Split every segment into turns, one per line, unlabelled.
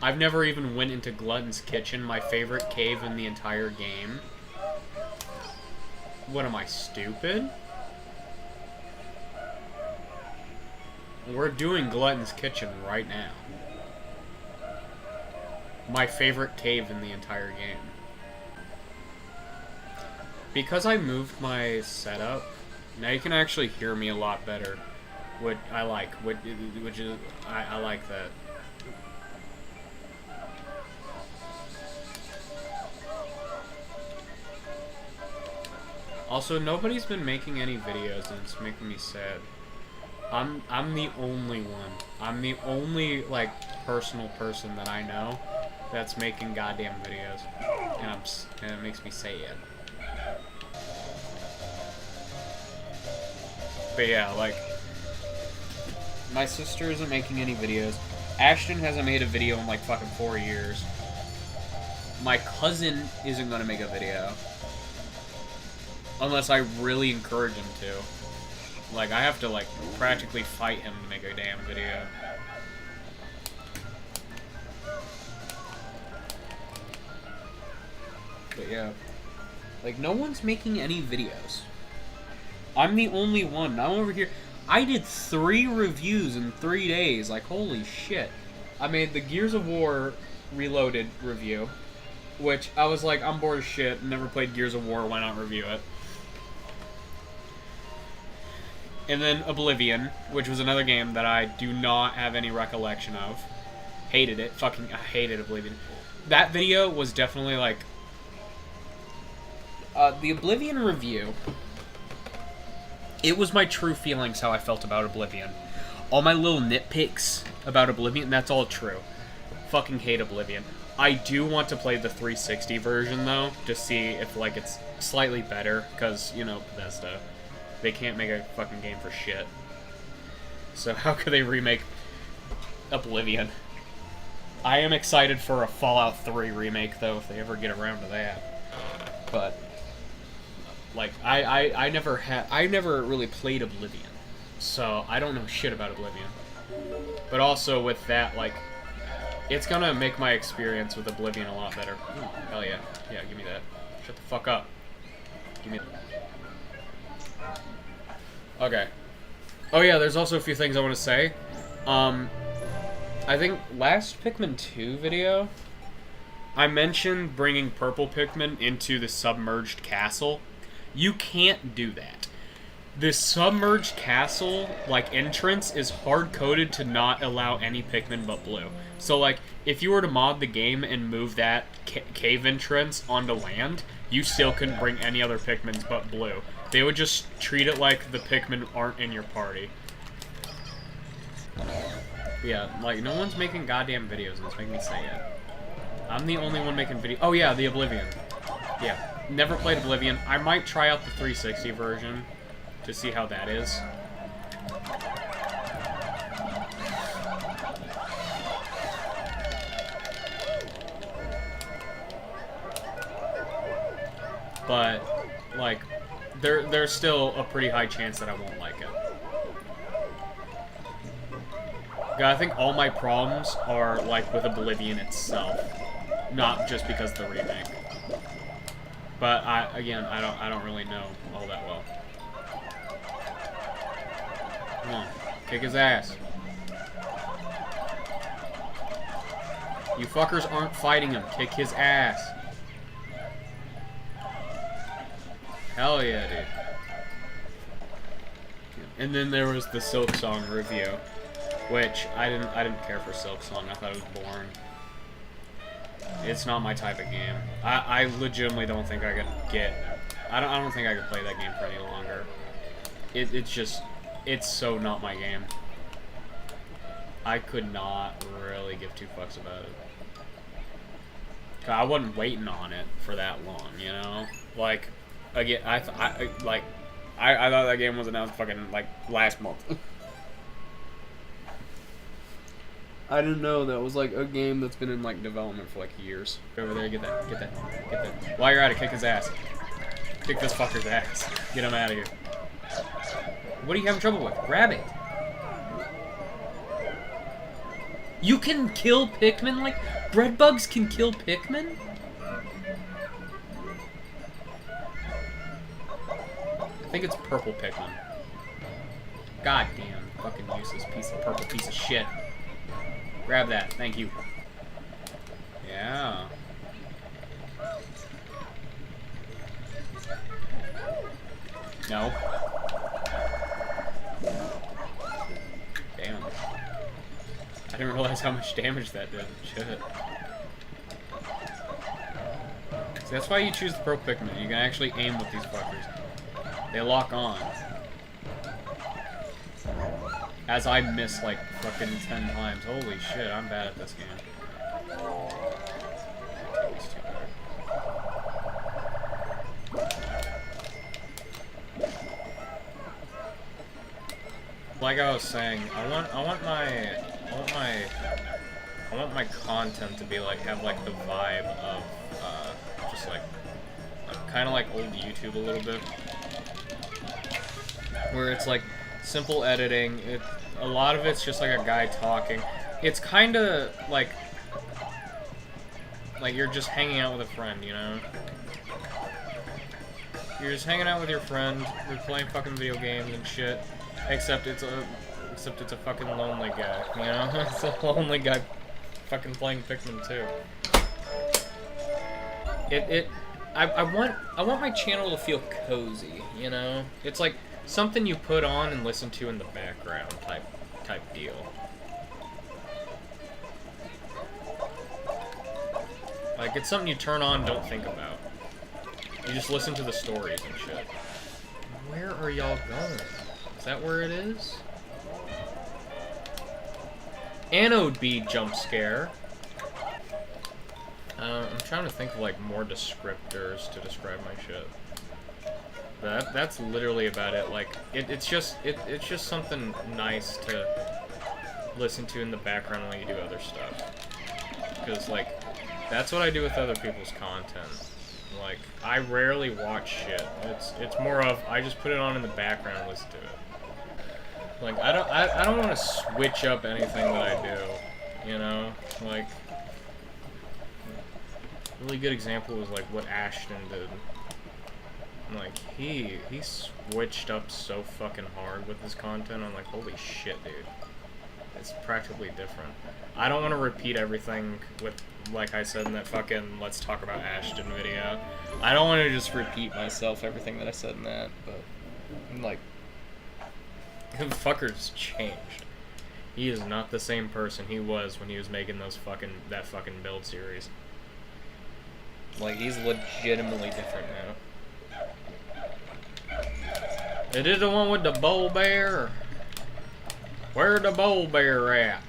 I've never even went into Glutton's Kitchen, my favorite cave in the entire game. What am I, stupid? We're doing Glutton's Kitchen right now. My favorite cave in the entire game. Because I moved my setup, now you can actually hear me a lot better. What I like, which is, I like that. Also, nobody's been making any videos, and it's making me sad. I'm the only one. I'm the only, like, personal person that I know that's making goddamn videos, and it makes me sad. But yeah, like, my sister isn't making any videos. Ashton hasn't made a video in like fucking 4 years. My cousin isn't gonna make a video. Unless I really encourage him to. Like, I have to, like, practically fight him to make a damn video. But yeah. Like, no one's making any videos. I'm the only one. I'm over here. I did 3 reviews in 3 days. Like, holy shit. I made the Gears of War Reloaded review. Which, I was like, I'm bored as shit. Never played Gears of War. Why not review it? And then Oblivion, which was another game that I do not have any recollection of. Hated it. Fucking, I hated Oblivion. That video was definitely, like... the Oblivion review... It was my true feelings how I felt about Oblivion. All my little nitpicks about Oblivion, that's all true. Fucking hate Oblivion. I do want to play the 360 version, though, to see if, like, it's slightly better, because, you know, Bethesda. They can't make a fucking game for shit. So how could they remake Oblivion? I am excited for a Fallout 3 remake, though, if they ever get around to that. But, like, I never really played Oblivion. So I don't know shit about Oblivion. But also with that, like, it's gonna make my experience with Oblivion a lot better. Ooh, hell yeah. Yeah, give me that. Shut the fuck up. Give me that. Okay. Oh yeah, there's also a few things I want to say. I think last Pikmin 2 video, I mentioned bringing purple Pikmin into the submerged castle. You can't do that. The submerged castle, like, entrance is hard-coded to not allow any Pikmin but blue. So, like, if you were to mod the game and move that cave entrance onto land, you still couldn't bring any other Pikmins but blue. They would just treat it like the Pikmin aren't in your party. Yeah, like, no one's making goddamn videos, and it's making me sad. I'm the only one making videos. Oh yeah, the Oblivion. Yeah, never played Oblivion. I might try out the 360 version to see how that is. But, like, there's still a pretty high chance that I won't like it. Yeah, I think all my problems are, like, with Oblivion itself, not just because of the remake. But I don't really know all that well. Come on, kick his ass. You fuckers aren't fighting him. Kick his ass. Hell yeah, dude. And then there was the Silk Song review, which I didn't care for Silk Song. I thought it was boring. It's not my type of game. I legitimately don't think I could get. I don't think I could play that game for any longer. It's so not my game. I could not really give two fucks about it. I wasn't waiting on it for that long, you know? Like, again, I thought that game was announced fucking, like, last month. I didn't know that was, like, a game that's been in, like, development for, like, years. Go over there, get that. While you're at it, kick his ass. Kick this fucker's ass. Get him out of here. What are you having trouble with? Grab it. You can kill Pikmin? Like, bread bugs can kill Pikmin? I think it's purple Pikmin. God damn, fucking useless purple piece of shit. Grab that, thank you. Yeah. No. Damn. I didn't realize how much damage that did. Shit. See, that's why you choose the Pro Pikmin. You can actually aim with these fuckers. They lock on. As I miss like fucking 10 times. Holy shit, I'm bad at this game. It's too hard. Like I was saying, I want my content to be like have like the vibe of just like kind of like old YouTube a little bit, where it's like simple editing. A lot of it's just like a guy talking. It's kind of like you're just hanging out with a friend, you know? You're just hanging out with your friend. You're playing fucking video games and shit. Except it's a fucking lonely guy, you know? It's a lonely guy fucking playing Pikmin 2. I want my channel to feel cozy, you know? It's like something you put on and listen to in the background type deal. Like, it's something you turn on, don't think about. You just listen to the stories and shit. Where are y'all going? Is that where it is? Anode bead jump scare. I'm trying to think of like more descriptors to describe my shit. That's literally about it. Like it's just something nice to listen to in the background while you do other stuff. Because like that's what I do with other people's content. Like I rarely watch shit. It's more of I just put it on in the background and listen to it. Like I don't want to switch up anything that I do, you know? Like a really good example was like what Ashton did. Like he switched up so fucking hard with his content. I'm like, holy shit, dude. It's practically different. I don't want to repeat everything with like I said in that fucking Let's Talk About Ashton video. I don't want to just repeat myself everything that I said in that, but like the fucker's changed. He is not the same person he was when he was making that fucking build series. Like, he's legitimately different now. It is the one with the bull bear. Where's the bull bear at?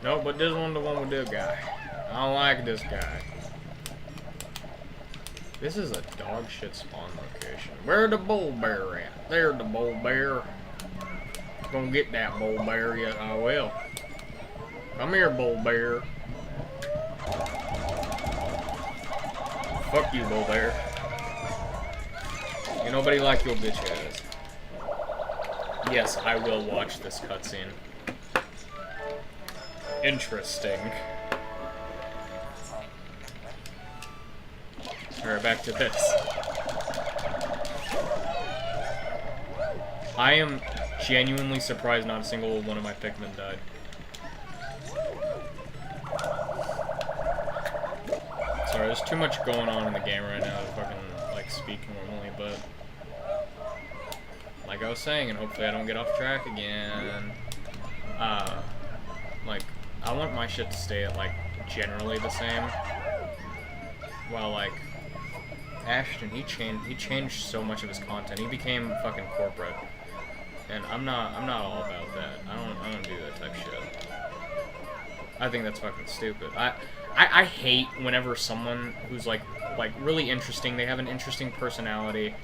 No, but this one's the one with this guy. I don't like this guy. This is a dog shit spawn location. Where's the bull bear at? There's the bull bear. Gonna get that bull bear, yes I will. Come here, bull bear. Fuck you, bull bear. Ain't nobody like your bitch ass. Yes, I will watch this cutscene. Interesting. Alright, back to this. I am genuinely surprised not a single one of my Pikmin died. Sorry, there's too much going on in the game right now to fucking, like, speak normally, but like I was saying, and hopefully I don't get off track again, like, I want my shit to stay at, like, generally the same, while, like, Ashton, he changed so much of his content. He became fucking corporate. And I'm not all about that. I don't do that type of shit. I think that's fucking stupid. I hate whenever someone who's like really interesting, they have an interesting personality.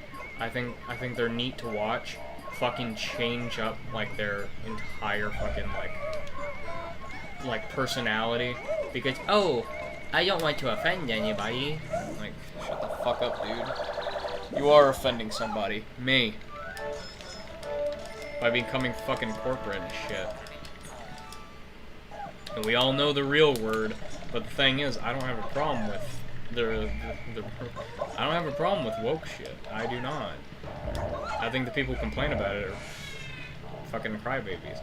I think they're neat to watch, fucking change up like their entire fucking like personality because I don't want to offend anybody. Like, shut the fuck up, dude. You are offending somebody. Me. By becoming fucking corporate and shit.
And we all know the real word, but the thing is, I don't have a problem with I don't have a problem with woke shit. I do not. I think the people who complain about it are fucking crybabies.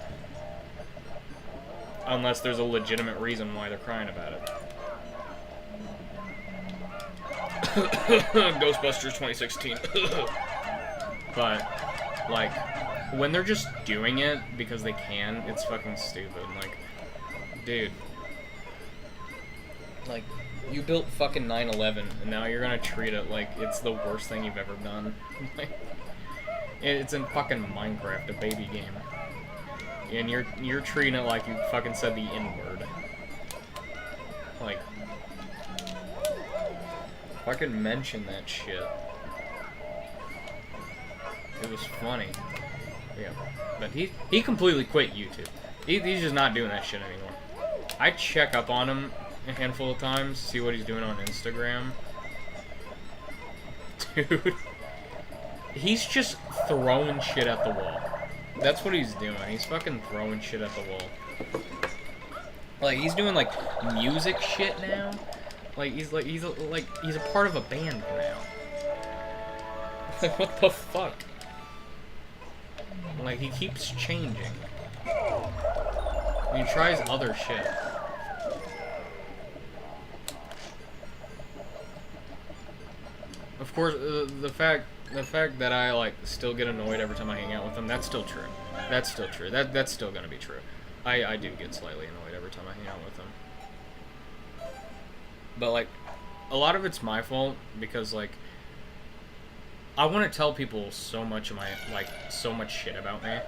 Unless there's a legitimate reason why they're crying about it. Ghostbusters 2016. But, like, when they're just doing it because they can, it's fucking stupid. Like, dude. Like, you built fucking 9/11, and now you're gonna treat it like it's the worst thing you've ever done. Like, it's in fucking Minecraft, a baby game. And you're treating it like you fucking said the N-word. Like, fucking mention that shit. It was funny. Yeah. But he completely quit YouTube. He's just not doing that shit anymore. I check up on him a handful of times, see what he's doing on Instagram. Dude. He's just throwing shit at the wall. That's what he's doing. He's fucking throwing shit at the wall. Like, he's doing, like, music shit now. Like, he's a part of a band now. Like, what the fuck? Like, he keeps changing. He tries other shit. Of course, the fact that I, like, still get annoyed every time I hang out with him, that's still true. That's still true. That's still gonna be true. I do get slightly annoyed every time I hang out with him. But, like, a lot of it's my fault, because, like, I want to tell people so much of my, like, so much shit about me.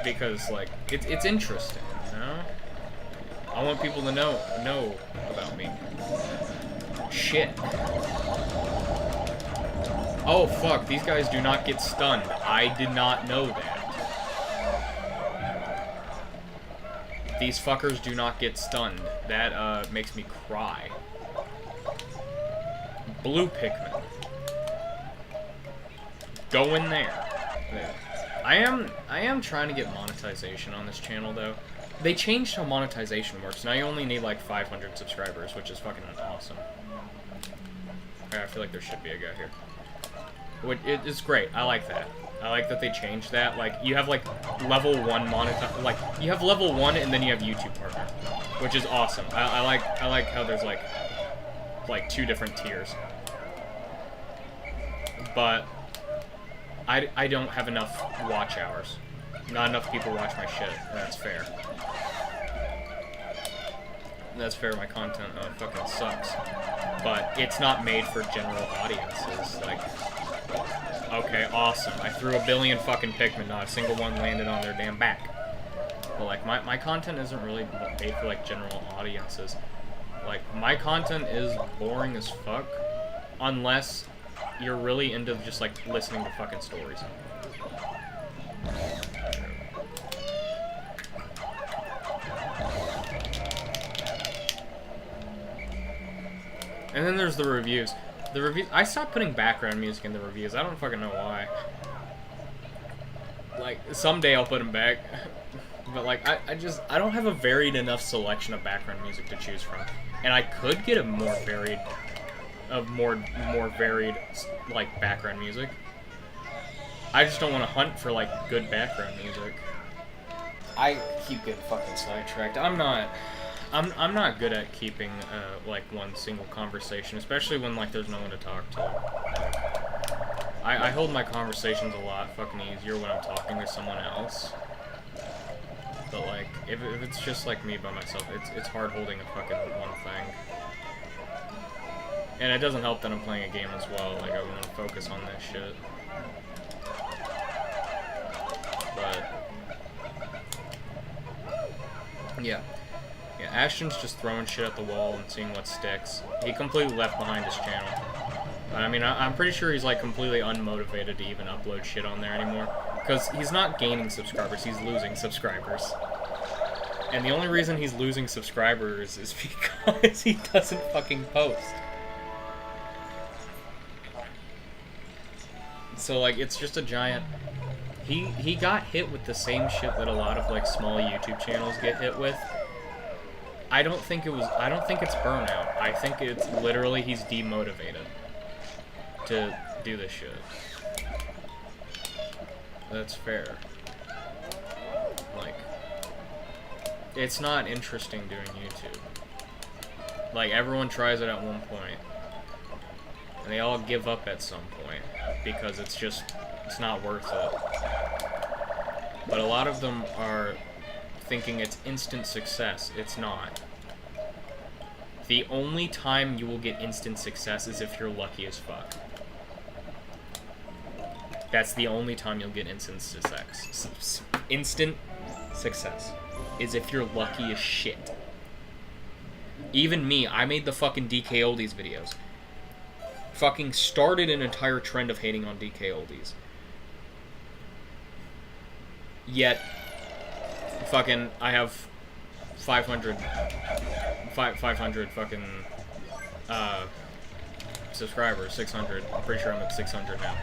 Because, like, it's interesting, you know? I want people to know about me. Shit. Oh, fuck, these guys do not get stunned. I did not know that. These fuckers do not get stunned. That, makes me cry. Blue Pikmin. Go in there. I am trying to get monetization on this channel, though. They changed how monetization works. Now you only need, like, 500 subscribers, which is fucking awesome. I feel like there should be a guy here. It's great. I like that. I like that they changed that. Like, you have, like, level 1 like, you have level 1 and then you have YouTube partner, which is awesome. I like how there's, like 2 different tiers. But I don't have enough watch hours. Not enough people watch my shit, and that's fair. That's fair, my content fucking sucks. But it's not made for general audiences. Like, okay, awesome. I threw a billion fucking Pikmin, not a single one landed on their damn back. But, like, my content isn't really made for, like, general audiences. Like, my content is boring as fuck, unless you're really into just, like, listening to fucking stories. And then there's the reviews. The reviews, I stopped putting background music in the reviews. I don't fucking know why. Like, someday I'll put them back. But, like, I don't have a varied enough selection of background music to choose from. And I could get a more varied, like, background music. I just don't want to hunt for, like, good background music. I keep getting fucking sidetracked. I'm not good at keeping, like, one single conversation, especially when, like, there's no one to talk to. I hold my conversations a lot fucking easier when I'm talking to someone else. But, like, if it's just, like, me by myself, it's hard holding a fucking one thing. And it doesn't help that I'm playing a game as well, like, I want to focus on that shit. But yeah. Yeah, Ashton's just throwing shit at the wall and seeing what sticks. He completely left behind his channel. I mean, I'm pretty sure he's, like, completely unmotivated to even upload shit on there anymore. Because he's not gaining subscribers, he's losing subscribers. And the only reason he's losing subscribers is because he doesn't fucking post. So, like, it's just a giant he got hit with the same shit that a lot of like small YouTube channels get hit with. I don't think it's burnout. I think it's literally he's demotivated to do this shit. That's fair. Like, it's not interesting doing YouTube. Like, everyone tries it at one point, and they all give up at some point because it's not worth it. But a lot of them are thinking it's instant success. It's not. The only time you will get instant success is if you're lucky as fuck. That's the only time you'll get instant success. Instant success is if you're lucky as shit. Even me, I made the fucking DK Oldies videos. Fucking started an entire trend of hating on DK Oldies. Yet, fucking, I have 500 fucking, subscribers, 600. I'm pretty sure I'm at 600 now.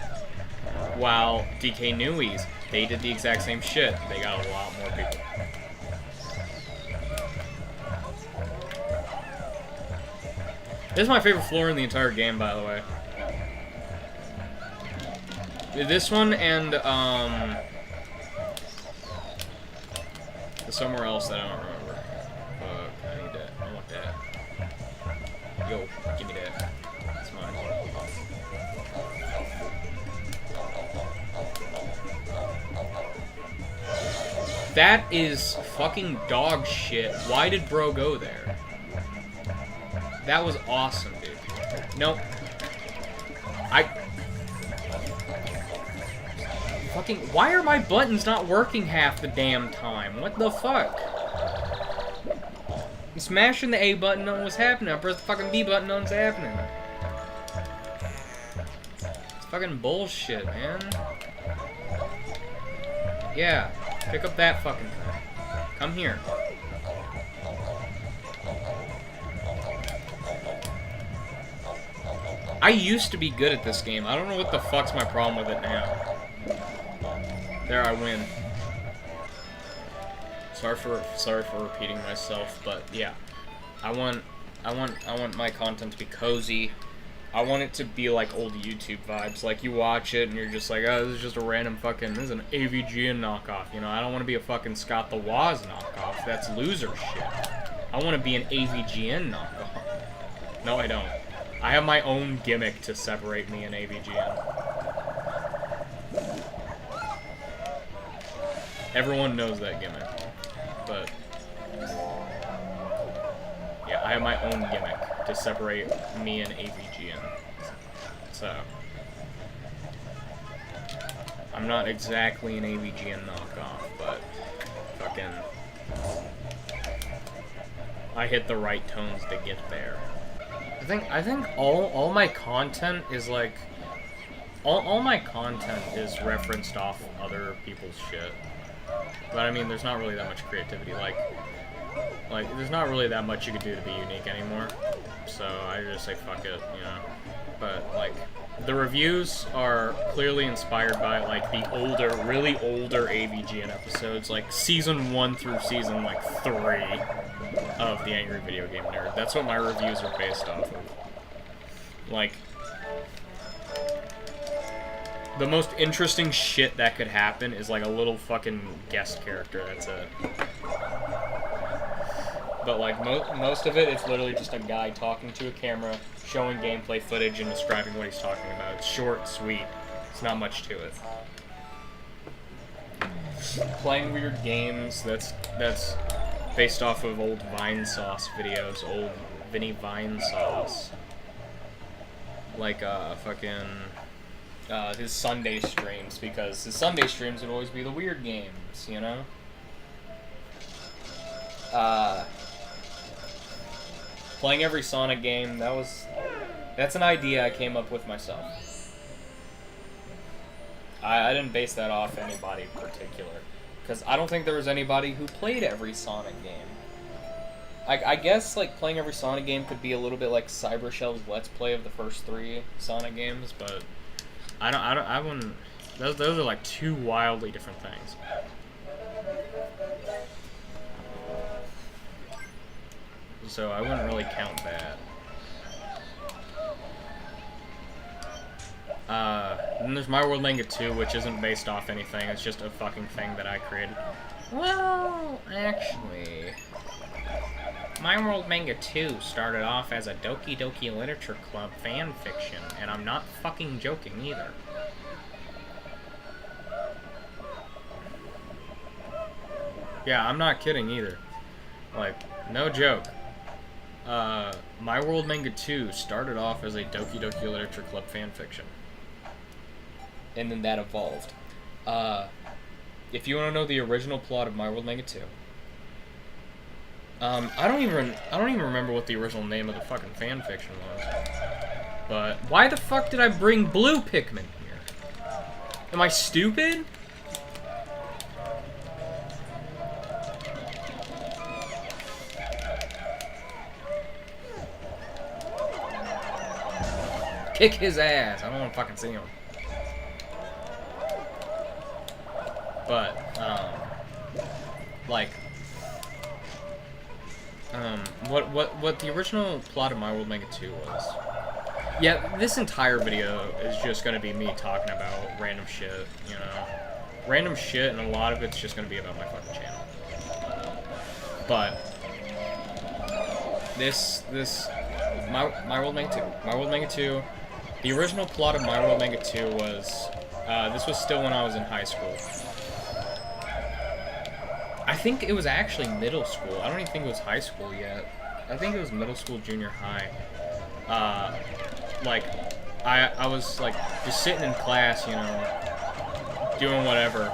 While DK Newies, they did the exact same shit. They got a lot more people. This is my favorite floor in the entire game, by the way. This one and, somewhere else that I don't remember. Fuck, I need that. I want that. Yo, give me that. It's mine. That is fucking dog shit. Why did bro go there? That was awesome, dude. Nope. Fucking, why are my buttons not working half the damn time? What the fuck? I'm smashing the A button, nothing was happening. I pressed the fucking B button, nothing's happening. It's fucking bullshit, man. Yeah, pick up that fucking thing. Come here. I used to be good at this game. I don't know what the fuck's my problem with it now. There, I win. Sorry for repeating myself, but yeah, I want my content to be cozy. I want it to be like old YouTube vibes. Like you watch it and you're just like, oh, this is just a random fucking, this is an AVGN knockoff. You know, I don't want to be a fucking Scott the Woz knockoff. That's loser shit. I want to be an AVGN knockoff. No, I don't. I have my own gimmick to separate me and AVGN. Everyone knows that gimmick, but yeah, I have my own gimmick to separate me and AVGN. So I'm not exactly an AVGN knockoff, but fucking I hit the right tones to get there. I think all my content is like all my content is referenced off other people's shit. But I mean, there's not really that much creativity. Like there's not really that much you could do to be unique anymore. So I just say fuck it, you know. But like, the reviews are clearly inspired by like the older, really older AVGN episodes, like season 1 through season like 3 of the Angry Video Game Nerd. That's what my reviews are based off of. Like, the most interesting shit that could happen is like a little fucking guest character, that's it. But like, most of it, it's literally just a guy talking to a camera, showing gameplay footage, and describing what he's talking about. It's short, sweet. It's not much to it. Playing weird games, that's based off of old Vine Sauce videos, old Vinny Vine Sauce. Like, his Sunday streams, because his Sunday streams would always be the weird games, you know? Playing every Sonic game, that's an idea I came up with myself. I didn't base that off anybody in particular, because I don't think there was anybody who played every Sonic game. I guess, like, playing every Sonic game could be a little bit like Cybershell's Let's Play of the first 3 Sonic games, but I wouldn't, Those are like two wildly different things. So I wouldn't really count that. Then there's My World Manga 2, which isn't based off anything. It's just a fucking thing that I created. Well, actually, My World Manga 2 started off as a Doki Doki Literature Club fan fiction, and I'm not fucking joking either. Yeah, I'm not kidding either. Like, no joke. My World Manga 2 started off as a Doki Doki Literature Club fanfiction. And then that evolved. If you want to know the original plot of My World Manga 2, I don't even remember what the original name of the fucking fanfiction was. But why the fuck did I bring blue Pikmin here? Am I stupid? Kick his ass. I don't want to fucking see him. But, what the original plot of My World Manga 2 was. Yeah, this entire video is just gonna be me talking about random shit, you know. Random shit, and a lot of it's just gonna be about my fucking channel. But, My World Manga 2. My World Manga 2, the original plot of My World Manga 2 was, this was still when I was in high school. I think it was actually middle school. I don't even think it was high school yet. I think it was middle school, junior high. I was, like, just sitting in class, you know, doing whatever.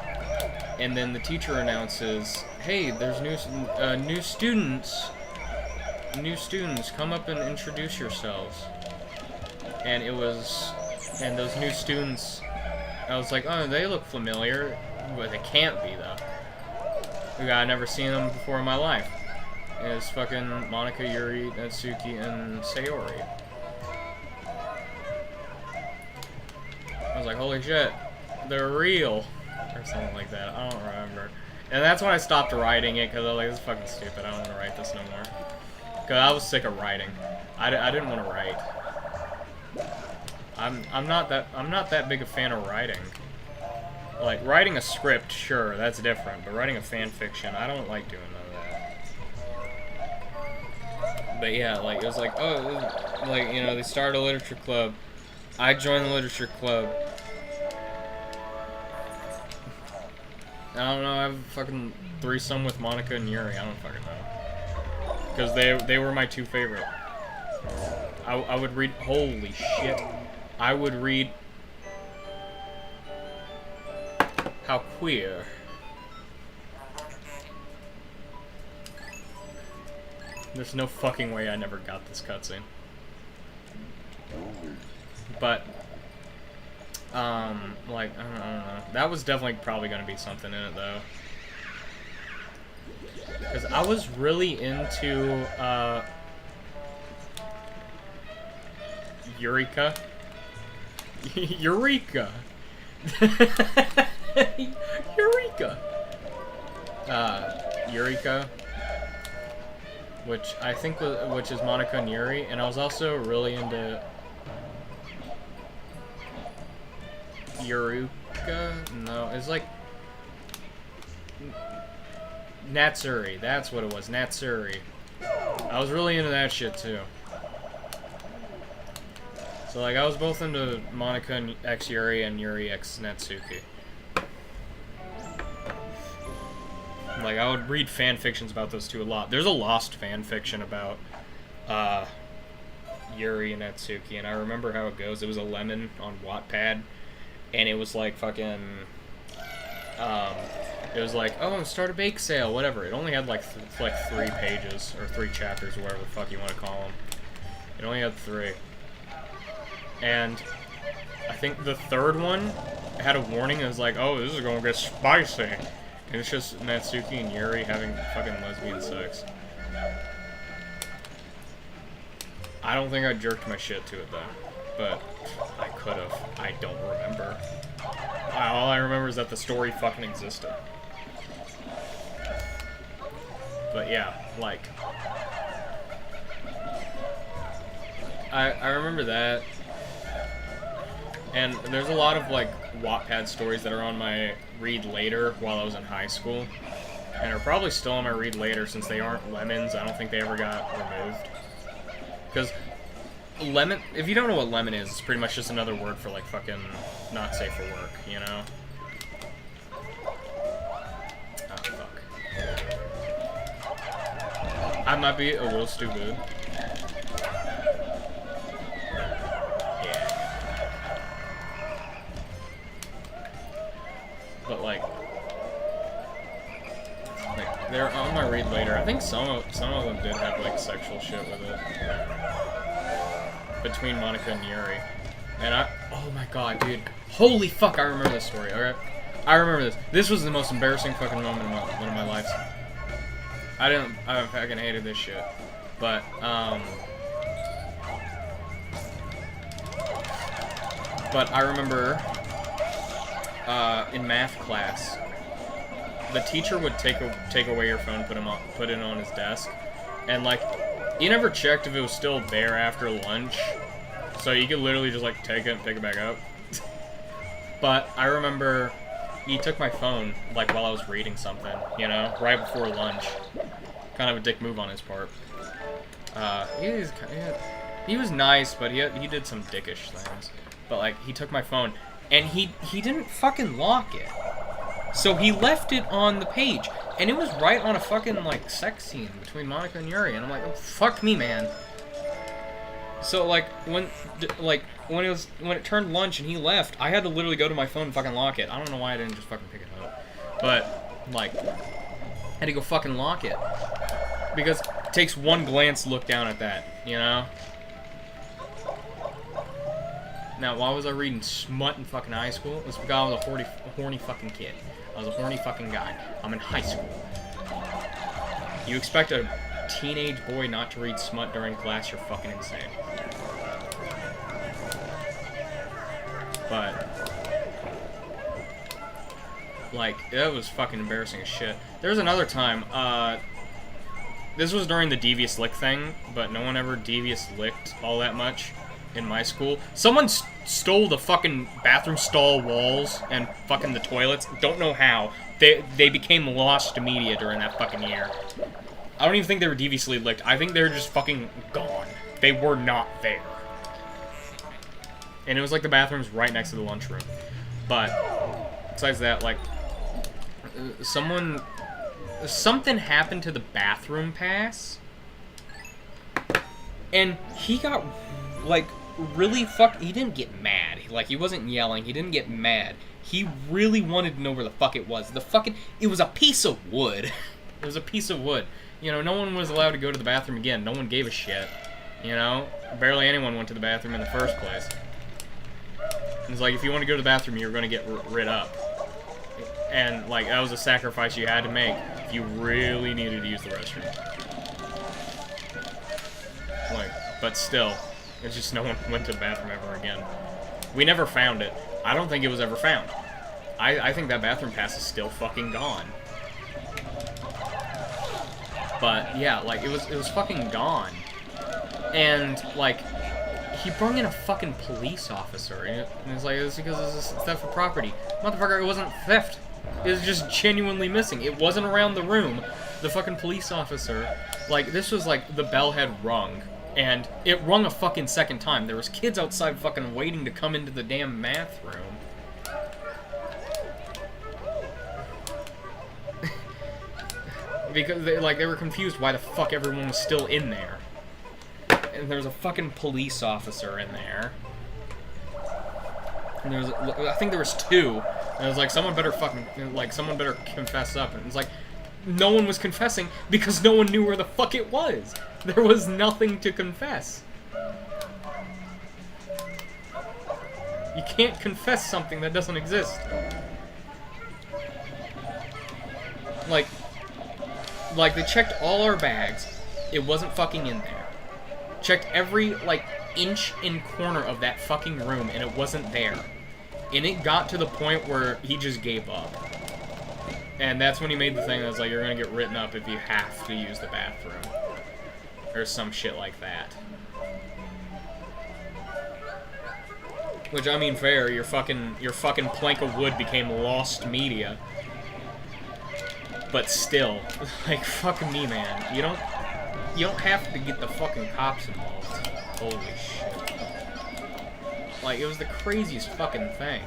And then the teacher announces, hey, there's new students. New students, come up and introduce yourselves. And those new students, I was like, oh, they look familiar. But they can't be, though. I've never seen them before in my life. It's fucking Monica, Yuri, Natsuki, and Sayori. I was like, holy shit, they're real. Or something like that. I don't remember. And that's when I stopped writing it, because I was like, this is fucking stupid. I don't want to write this no more. Because I was sick of writing. I didn't want to write. I'm not that big a fan of writing. Like, writing a script, sure, that's different, but writing a fan fiction, I don't like doing none of that. But yeah, like, it was like, oh, like, you know, they started a literature club. I joined the literature club. I don't know, I have a fucking threesome with Monica and Yuri, I don't fucking know. Because they were my two favorite. I would read, holy shit, I would read How queer. There's no fucking way I never got this cutscene. But, like, I don't know. That was definitely probably gonna be something in it, though. Because I was really into, Eureka. Eureka! Eureka! Eureka, which I think which is Monica and Yuri, and I was also really into Eureka. No, it's like Natsuri. That's what it was, Natsuri. I was really into that shit too. So like I was both into Monica and X Yuri and Yuri X Natsuki. Like, I would read fan fictions about those two a lot. There's a Lost fan fiction about Yuri and Natsuki, and I remember how it goes. It was a lemon on Wattpad, and it was like fucking, it was like, oh, start a bake sale, whatever. It only had like 3 pages, or 3 chapters, or whatever the fuck you want to call them. It only had 3. And I think the 3rd one had a warning. It was like, oh, this is gonna get spicy. And it's just Natsuki and Yuri having fucking lesbian sex. I don't think I jerked my shit to it though, but I could have. I don't remember. all I remember is that the story fucking existed. But yeah, like, I remember that, and there's a lot of like Wattpad stories that are on my read later while I was in high school, and are probably still on my read later since they aren't lemons. I don't think they ever got removed. Because lemon, if you don't know what lemon is, it's pretty much just another word for like fucking not safe for work, you know? Oh, fuck. I might be a little stupid. Yeah. But like they're on my read later. I think some of them did have like sexual shit with it between Monica and Yuri. And oh my god, dude, holy fuck, I remember this story. All right, I remember this. This was the most embarrassing fucking moment of one of my lives. I fucking hated this shit. But I remember in math class, the teacher would take away your phone, put it on his desk, and like, you never checked if it was still there after lunch, so you could literally just like take it and pick it back up. But I remember he took my phone like while I was reading something, you know, right before lunch. Kind of a dick move on his part. He was nice, but he did some dickish things. But like, he took my phone and he didn't fucking lock it. So he left it on the page, and it was right on a fucking, like, sex scene between Monica and Yuri, and I'm like, oh, fuck me, man. So, like, when it turned lunch and he left, I had to literally go to my phone and fucking lock it. I don't know why I didn't just fucking pick it up. But, like, I had to go fucking lock it. Because it takes one glance to look down at that, you know? Now, why was I reading smut in fucking high school? It's because I was a horny fucking kid. I was a horny fucking guy. I'm in high school. You expect a teenage boy not to read smut during class? You're fucking insane. But, like, that was fucking embarrassing as shit. There was another time, this was during the devious lick thing, but no one ever devious licked all that much in my school. Someone stole the fucking bathroom stall walls and fucking the toilets. Don't know how. They became lost to media during that fucking year. I don't even think they were deviously licked. I think they were just fucking gone. They were not there. And it was like the bathroom's right next to the lunchroom. But besides that, like, something happened to the bathroom pass, and he got like really he didn't get mad. Like, he wasn't yelling. He didn't get mad. He really wanted to know where the fuck it was. It was a piece of wood. It was a piece of wood. You know, no one was allowed to go to the bathroom again. No one gave a shit. You know? Barely anyone went to the bathroom in the first place. It's like, if you want to go to the bathroom, you're going to get rid up. And, like, that was a sacrifice you had to make if you really needed to use the restroom. Like, but still, it's just no one went to the bathroom ever again. We never found it. I don't think it was ever found. I think that bathroom pass is still fucking gone. But, yeah, like, it was fucking gone. And, like, he brought in a fucking police officer, and it was like, it's because it's theft of property. Motherfucker, it wasn't theft. It was just genuinely missing. It wasn't around the room. The fucking police officer, like, this was like, the bell had rung, and it rung a fucking second time. There was kids outside fucking waiting to come into the damn math room. Because they were confused why the fuck everyone was still in there. And there was a fucking police officer in there. And I think there was two. And it was like, someone better confess up. And it's like, no one was confessing because no one knew where the fuck it was. There was nothing to confess. You can't confess something that doesn't exist. Like, they checked all our bags. It wasn't fucking in there. Checked every, like, inch and corner of that fucking room, and it wasn't there. And it got to the point where he just gave up. And that's when he made the thing that was like, you're gonna get written up if you have to use the bathroom. Or some shit like that. Which, I mean, fair, your fucking plank of wood became lost media. But still, like, fuck me, man. You don't have to get the fucking cops involved. Holy shit. Like, it was the craziest fucking thing.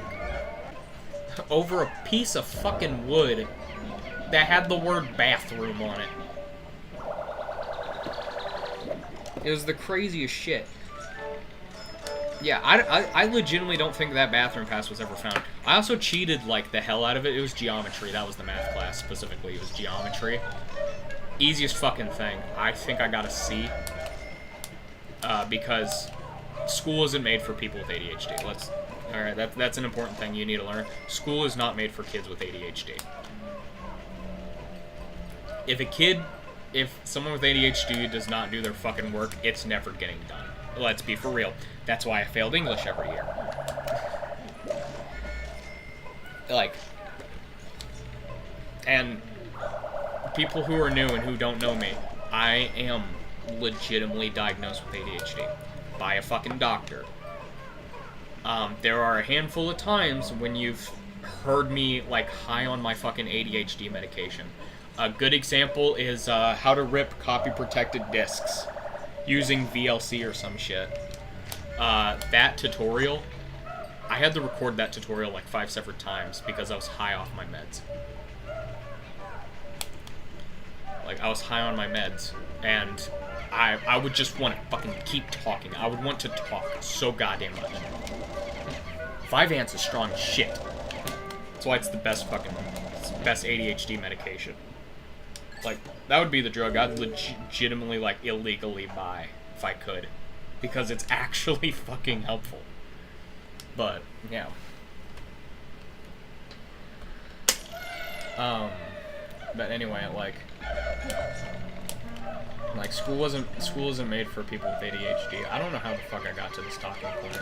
Over a piece of fucking wood that had the word bathroom on it. It was the craziest shit. Yeah, I legitimately don't think that bathroom pass was ever found. I also cheated, like, the hell out of it. It was geometry. That was the math class, specifically. It was geometry. Easiest fucking thing. I think I got a C. Because school isn't made for people with ADHD. Alright, that's an important thing you need to learn. School is not made for kids with ADHD. If someone with ADHD does not do their fucking work, it's never getting done. Let's be for real. That's why I failed English every year. Like, and people who are new and who don't know me, I am legitimately diagnosed with ADHD by a fucking doctor. There are a handful of times when you've heard me, like, high on my fucking ADHD medication. A good example is how to rip copy-protected discs using VLC or some shit. That tutorial, I had to record that tutorial like 5 separate times because I was high off my meds. Like, I was high on my meds, and I would just want to fucking keep talking. I would want to talk so goddamn much. 5 ants is strong as shit. That's why it's the best ADHD medication. Like, that would be the drug I'd legitimately, like, illegally buy if I could. Because it's actually fucking helpful. But, yeah. But anyway, like, school isn't made for people with ADHD. I don't know how the fuck I got to this talking point.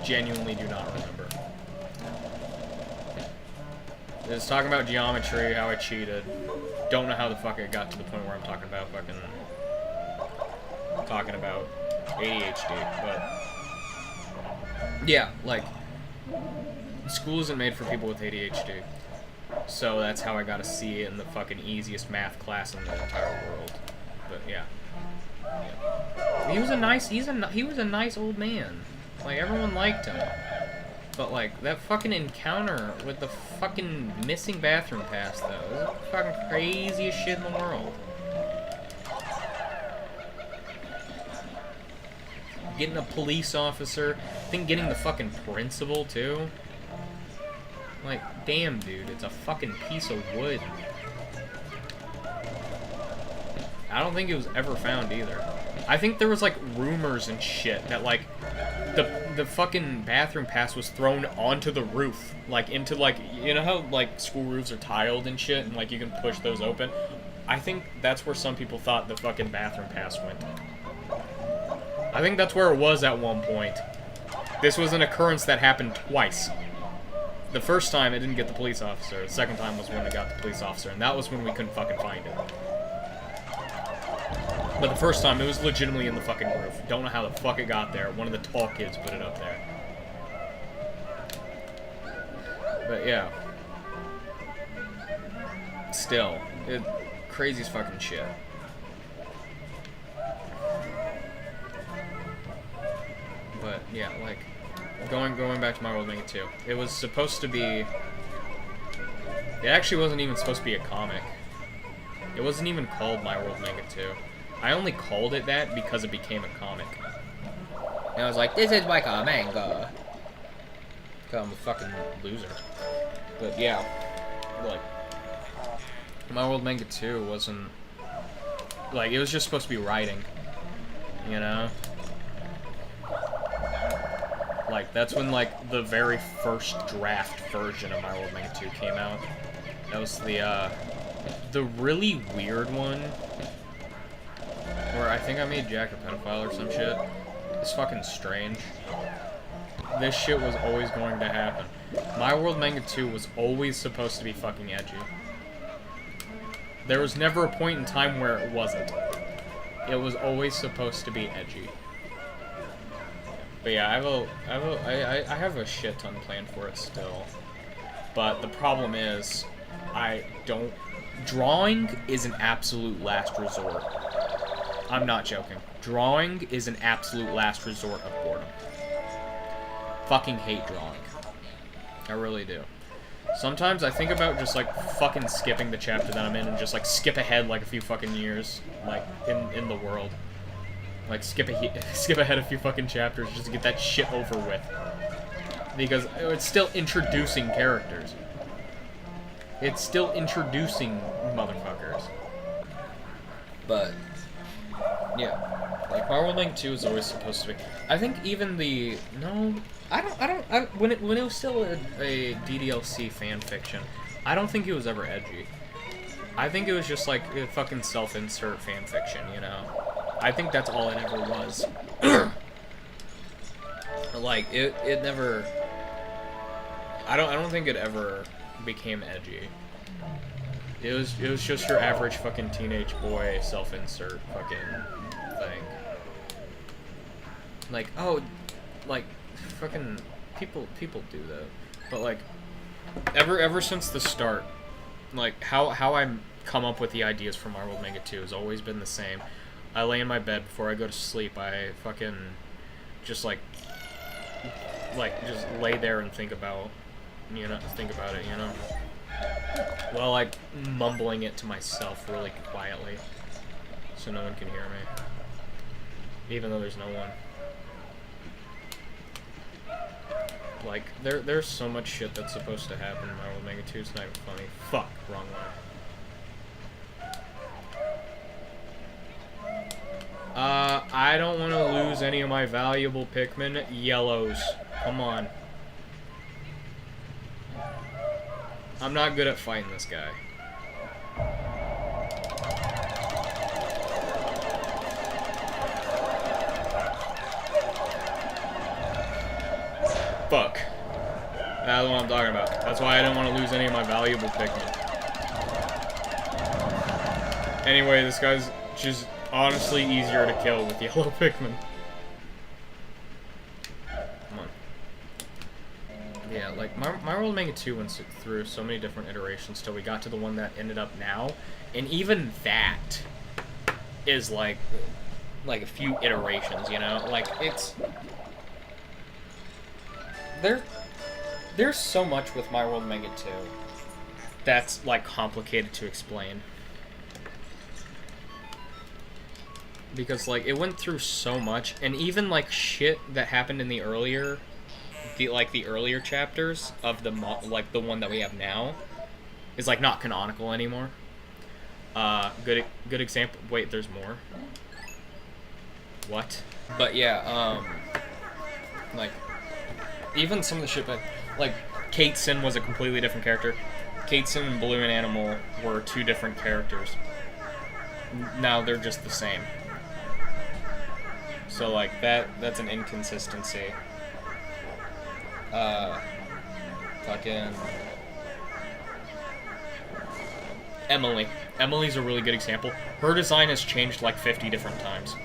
Genuinely do not remember. It's talking about geometry, how I cheated. Don't know how the fuck I got to the point where I'm talking about ADHD, but yeah, like, school isn't made for people with ADHD. So that's how I got a C in the fucking easiest math class in the entire world. But yeah. He was a nice old man. Like, everyone liked him. But, like, that fucking encounter with the fucking missing bathroom pass, though, is the fucking craziest shit in the world. Getting a police officer, I think getting the fucking principal, too. Like, damn, dude, it's a fucking piece of wood. I don't think it was ever found, either. I think there was, like, rumors and shit that, like, the fucking bathroom pass was thrown onto the roof, like, into, like, you know how, like, school roofs are tiled and shit, and, like, you can push those open? I think that's where some people thought the fucking bathroom pass went. I think that's where it was at one point. This was an occurrence that happened twice. The first time, it didn't get the police officer. The second time was when it got the police officer, and that was when we couldn't fucking find it. But the first time, it was legitimately in the fucking roof. Don't know how the fuck it got there. One of the tall kids put it up there. But yeah. Still, crazy as fucking shit. But yeah, like, going back to My World Manga 2. It was supposed to be... It actually wasn't even supposed to be a comic. It wasn't even called My World Manga 2. I only called it that because it became a comic. And I was like, this is like a manga. Because I'm a fucking loser. But yeah, like, My World Manga 2 wasn't... Like, it was just supposed to be writing. You know? Like, that's when, like, the very first draft version of My World Manga 2 came out. That was the really weird one. Where I think I made Jack a pedophile or some shit. It's fucking strange. This shit was always going to happen. My World Manga 2 was always supposed to be fucking edgy. There was never a point in time where it wasn't. It was always supposed to be edgy. But yeah, I have a shit ton planned for it still. But the problem is, drawing is an absolute last resort. I'm not joking. Drawing is an absolute last resort of boredom. Fucking hate drawing. I really do. Sometimes I think about just, like, fucking skipping the chapter that I'm in and just, like, skip ahead, like, a few fucking years, like, in the world. Like, skip ahead a few fucking chapters just to get that shit over with. Because it's still introducing characters. It's still introducing motherfuckers. But, yeah. Like, My World Link 2 is always supposed to be... I think even the... No... when it was still a DDLC fan fiction, I don't think it was ever edgy. I think it was just like a fucking self-insert fan fiction, you know? I think that's all it ever was. Like, it never... I don't think it ever became edgy. It was just your average fucking teenage boy self-insert fucking thing. Like, oh, like... Fucking people do that, but like ever since the start, like how I come up with the ideas for My World Manga 2 has always been the same. I lay in my bed before I go to sleep. I fucking just like just lay there and think about it, you know. Well, like mumbling it to myself really quietly, so no one can hear me, even though there's no one. Like, there's so much shit that's supposed to happen in My World Manga 2, it's not even funny. Fuck, wrong one. I don't want to lose any of my valuable Pikmin. Yellows. Come on. I'm not good at fighting this guy. Fuck. That's what I'm talking about. That's why I didn't want to lose any of my valuable Pikmin. Anyway, this guy's just honestly easier to kill with yellow Pikmin. Come on. Yeah, like, My World Manga 2 went through so many different iterations till we got to the one that ended up now. And even that is, like a few iterations, you know? Like, it's... There's so much with My World Manga 2 that's, like, complicated to explain. Because, like, it went through so much, and even, like, shit that happened in the earlier chapters of the one that we have now is, like, not canonical anymore. Good example. Wait, there's more? What? But, yeah, like... Even some of the shit that, like, Kateson was a completely different character. Kateson and Balloon Animal were two different characters. Now they're just the same. So, like, that's an inconsistency. Fucking... Emily. Emily's a really good example. Her design has changed, like, 50 different times.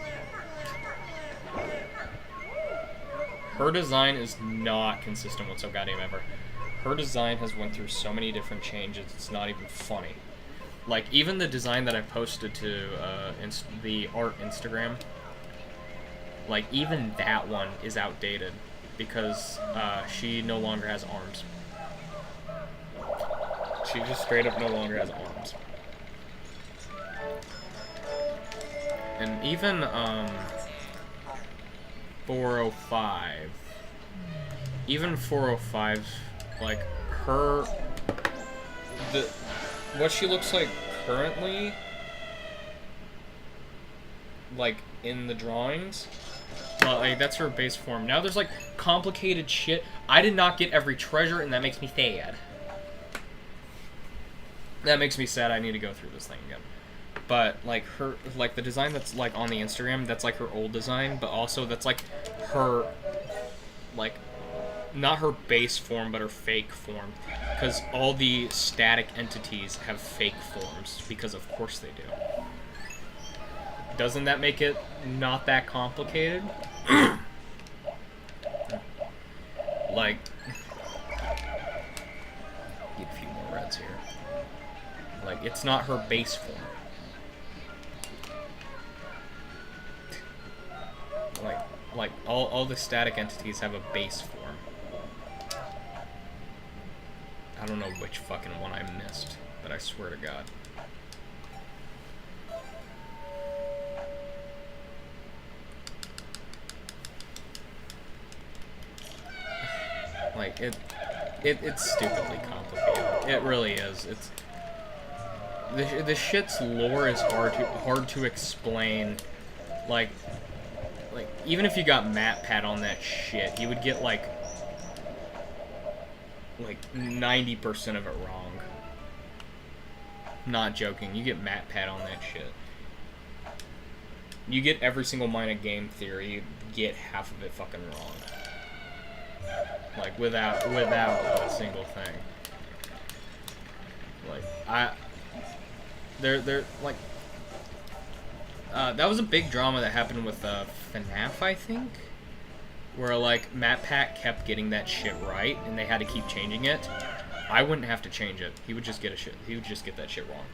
Her design is not consistent with so goddamn ever. Her design has went through so many different changes, it's not even funny. Like, even the design that I posted to the art Instagram, like, even that one is outdated because she no longer has arms. She just straight up no longer has arms. And even, 405. Even 405, like, what she looks like currently, like, in the drawings, like, that's her base form. Now there's, like, complicated shit. I did not get every treasure, and that makes me sad. That makes me sad. I need to go through this thing again. But, like, the design that's, like, on the Instagram, that's, like, her old design, but also that's, like, her, like, not her base form, but her fake form. Because all the static entities have fake forms, because of course they do. Doesn't that make it not that complicated? Like, get a few more reds here. Like, it's not her base form. Like all the static entities have a base form. I don't know which fucking one I missed, but I swear to God. Like, it's stupidly complicated. It really is. It's the shit's lore is hard to explain. Like even if you got MatPat on that shit, you would get like 90% of it wrong. Not joking. You get MatPat on that shit. You get every single Mind of Game Theory, you get half of it fucking wrong. Like, without a single thing. Like, they're like, that was a big drama that happened with, FNAF, I think? Where, like, MatPat kept getting that shit right, and they had to keep changing it. I wouldn't have to change it. He would just get that shit wrong.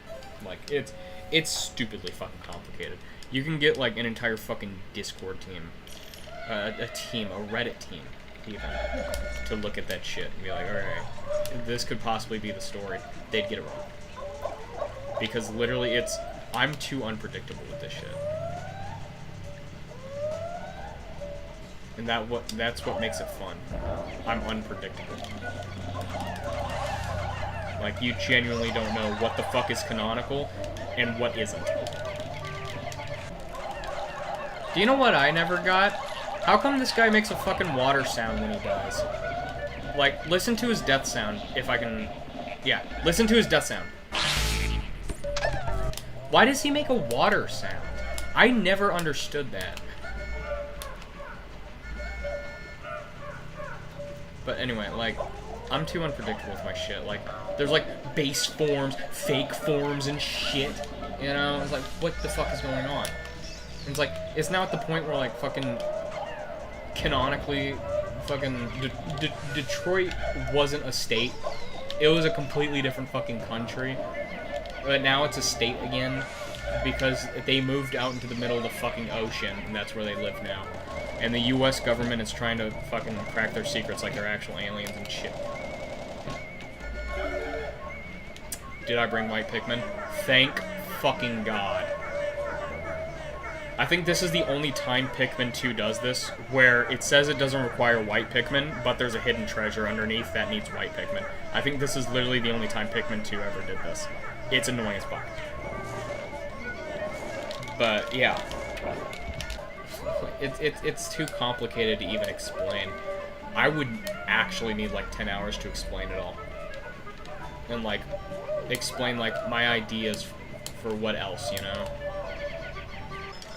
Like, it's stupidly fucking complicated. You can get, like, an entire fucking Discord team. A Reddit team, even, to look at that shit and be like, alright, this could possibly be the story. They'd get it wrong. Because literally I'm too unpredictable with this shit. And that's what makes it fun. I'm unpredictable. Like, you genuinely don't know what the fuck is canonical and what isn't. Do you know what I never got? How come this guy makes a fucking water sound when he dies? Like, listen to his death sound, if I can... Yeah, listen to his death sound. Why does he make a water sound? I never understood that. But anyway, like, I'm too unpredictable with my shit. Like, there's, like, base forms, fake forms, and shit. You know? It's like, what the fuck is going on? It's like, it's now at the point where, like, fucking... Canonically, fucking... Detroit wasn't a state. It was a completely different fucking country. But now it's a state again. Because they moved out into the middle of the fucking ocean, and that's where they live now. And the US government is trying to fucking crack their secrets like they're actual aliens and shit. Did I bring white Pikmin? Thank fucking God. I think this is the only time Pikmin 2 does this, where it says it doesn't require white Pikmin, but there's a hidden treasure underneath that needs white Pikmin. I think this is literally the only time Pikmin 2 ever did this. It's annoying as fuck. But, yeah. It's too complicated to even explain. I would actually need like 10 hours to explain it all. And like, explain like my ideas for what else, you know?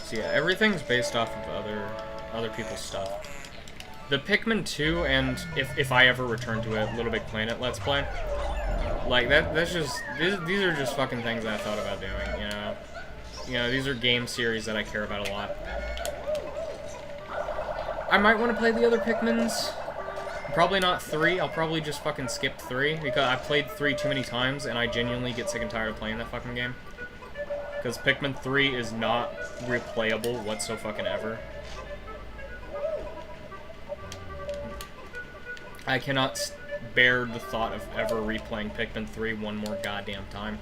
So yeah, everything's based off of other people's stuff. The Pikmin 2, and if I ever return to it, Little Big Planet Let's Play, like that's just, these are just fucking things that I thought about doing, you know? You know, these are game series that I care about a lot. I might want to play the other Pikmins. Probably not 3. I'll probably just fucking skip 3, because I played 3 too many times, and I genuinely get sick and tired of playing that fucking game. Because Pikmin 3 is not replayable whatsoever. I cannot bear the thought of ever replaying Pikmin 3 one more goddamn time.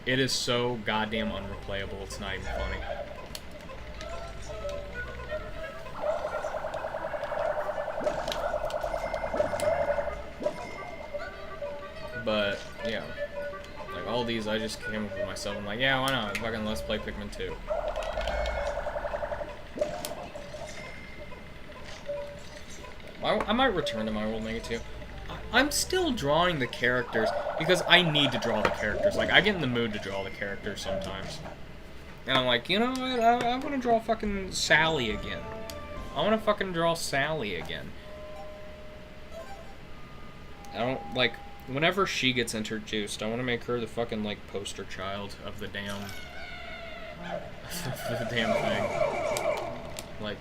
It is so goddamn unreplayable, it's not even funny. But, yeah. Like, all these I just came up with myself. I'm like, yeah, why not? Fucking let's play Pikmin 2. I might return to my World Mega 2. I'm still drawing the characters because I need to draw the characters. Like, I get in the mood to draw the characters sometimes. And I'm like, you know what? I want to draw fucking Sally again. I want to fucking draw Sally again. I don't, like, whenever she gets introduced, I want to make her the fucking, like, poster child of the damn, the damn thing. Like,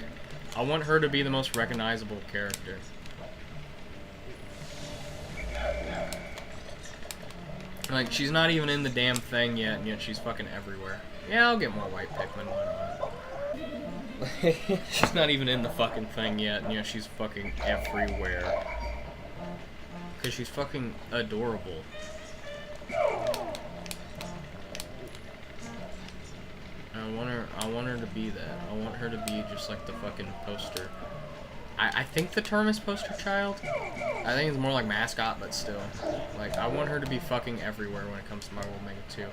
I want her to be the most recognizable character. Like, she's not even in the damn thing yet, and yet she's fucking everywhere. Yeah, I'll get more white Pikmin, why not? She's not even in the fucking thing yet, and yet she's fucking everywhere. Because she's fucking adorable. I want her to be that. I want her to be just like the fucking poster. I think the term is poster child. I think it's more like mascot, but still. Like, I want her to be fucking everywhere when it comes to My World Mega 2.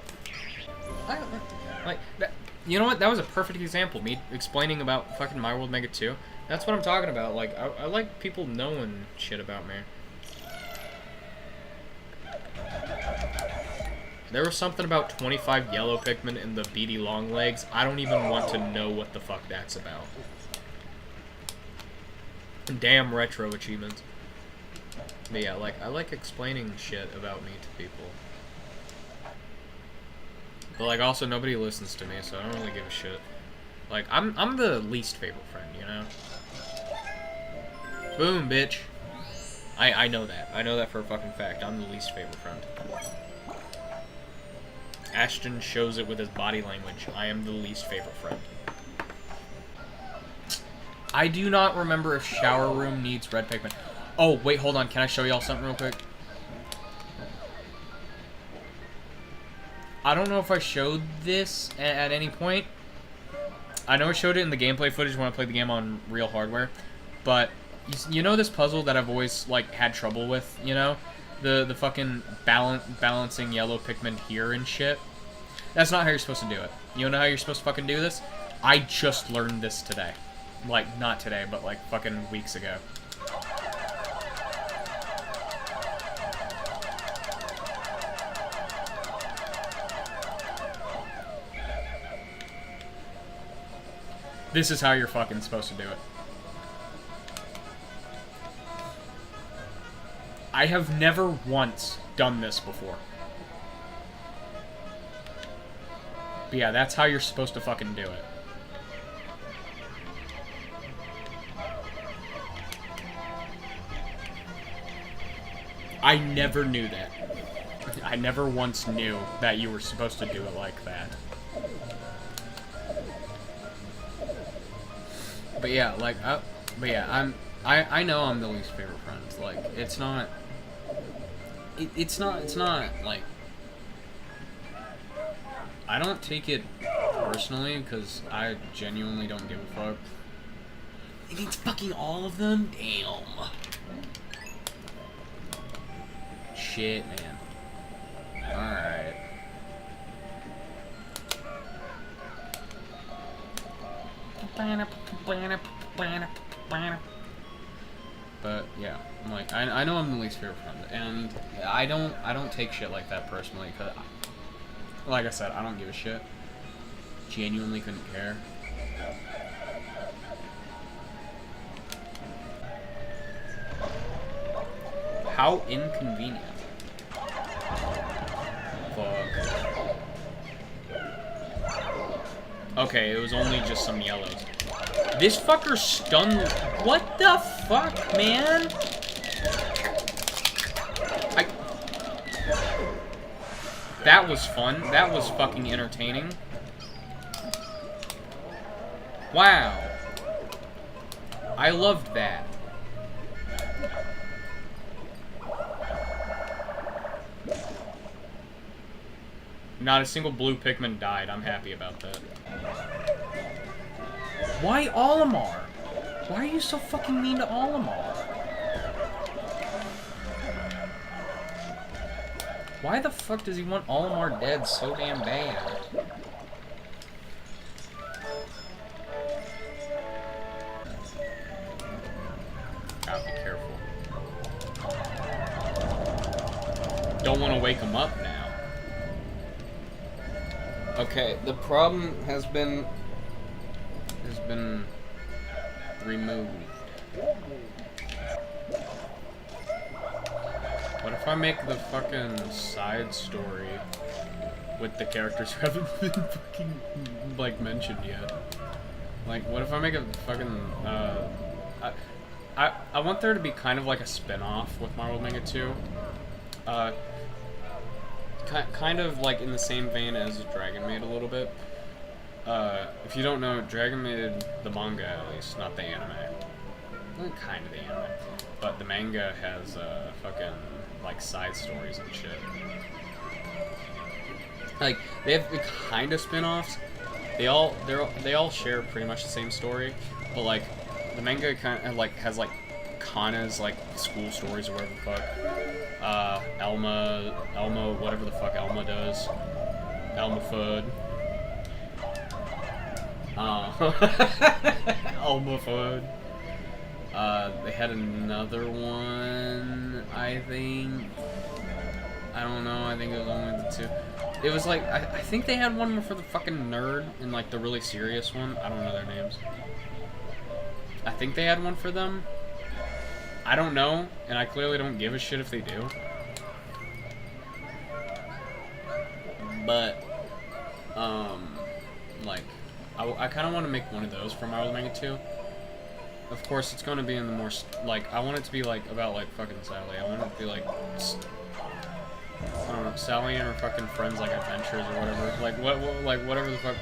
Like, that, you know what? That was a perfect example. Me explaining about fucking My World Mega 2. That's what I'm talking about. Like, I like people knowing shit about me. There was something about 25 yellow Pikmin and the beady long legs. I don't even want to know what the fuck that's about. Damn retro achievements. But yeah, like, I like explaining shit about me to people. But like, also nobody listens to me, so I don't really give a shit. Like, I'm the least favorite friend, you know? Boom, bitch. I know that. I know that for a fucking fact. I'm the least favorite friend. Ashton shows it with his body language. I am the least favorite friend. I do not remember if Shower Room needs red Pikmin. Oh, wait, hold on. Can I show y'all something real quick? I don't know if I showed this at any point. I know I showed it in the gameplay footage when I played the game on real hardware. But, you know this puzzle that I've always, like, had trouble with, you know? The fucking balancing yellow Pikmin here and shit? That's not how you're supposed to do it. You know how you're supposed to fucking do this? I just learned this today. Like, not today, but like fucking weeks ago. This is how you're fucking supposed to do it. I have never once done this before. But yeah, that's how you're supposed to fucking do it. I never knew that. I never once knew that you were supposed to do it like that. But yeah, like, but yeah, I know I'm the least favorite friend. Like, it's not, it's not, like, I don't take it personally, because I genuinely don't give a fuck. It needs fucking all of them? Damn. Shit, man. Alright. But yeah, I'm like, I know I'm the least favorite friend, and I don't take shit like that personally, cause like I said, I don't give a shit. Genuinely couldn't care. How inconvenient. Fuck. Okay, it was only just some yellows. This fucker's stunned. What the fuck, man? That was fun. That was fucking entertaining. Wow. I loved that. Not a single blue Pikmin died. I'm happy about that. Why Olimar? Why are you so fucking mean to Olimar? Why the fuck does he want Olimar dead so damn bad? Gotta be careful. Don't want to wake him up now. Okay, the problem has been removed.
if I make the fucking side story with the characters who haven't been fucking, like, mentioned yet? Like, what if I make a fucking, I want there to be kind of like a spin-off with Marvel Mega 2. Kind of like in the same vein as Dragon Maid a little bit. If you don't know, Dragon Maid, the manga at least, not the anime. Well, kind of the anime. But the manga has, fucking, like, side stories and shit. Like, they have kind of spin-offs. They all share pretty much the same story, but like the manga kind of like has like Kana's like school stories or whatever the fuck. Elma, whatever the fuck Elma does. Elma Fudd. Elma Fudd. They had another one, I think. I don't know. I think it was only the two. It was like, I think they had one for the fucking nerd and like the really serious one. I don't know their names. I think they had one for them. I don't know, and I clearly don't give a shit if they do. But, like, I kind of want to make one of those for Marvel Mega 2. Of course, it's going to be in the more, like, I want it to be, like, about, like, fucking Sally. I want it to be, like, I don't know, Sally and her fucking friends, like, adventures or whatever. Like, like, whatever the fuck.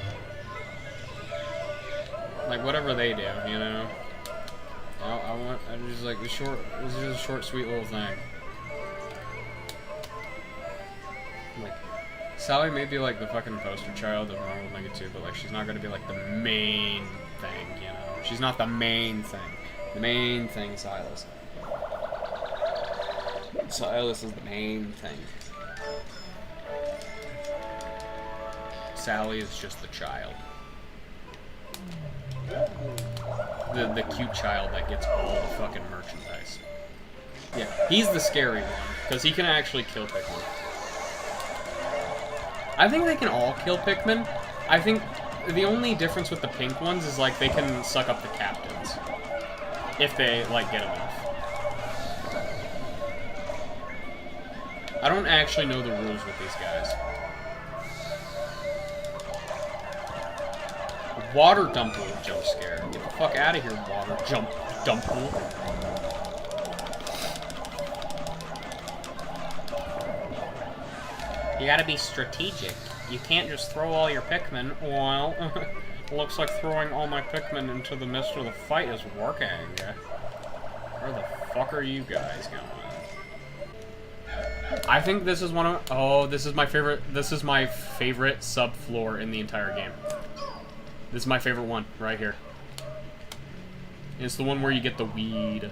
Like, whatever they do, you know? I just, like, this is just a short, sweet little thing. Like, Sally may be, like, the fucking poster child of Marvel Mega 2, but, like, she's not gonna be, like, the main thing, you know? She's not the main thing. The main thing is Silas. Silas is the main thing. Sally is just the child. The cute child that gets all the fucking merchandise. Yeah, he's the scary one, because he can actually kill Pikmin. I think they can all kill Pikmin. I think the only difference with the pink ones is, like, they can suck up the captains. If they, like, get enough. I don't actually know the rules with these guys. Water Dumple jump scare. Get the fuck out of here, water Dumple. You gotta be strategic. You can't just throw all your Pikmin. Well, looks like throwing all my Pikmin into the midst of the fight is working. Where the fuck are you guys going? I think this is one of... Oh, this is my favorite subfloor in the entire game. This is my favorite one, right here. It's the one where you get the weed.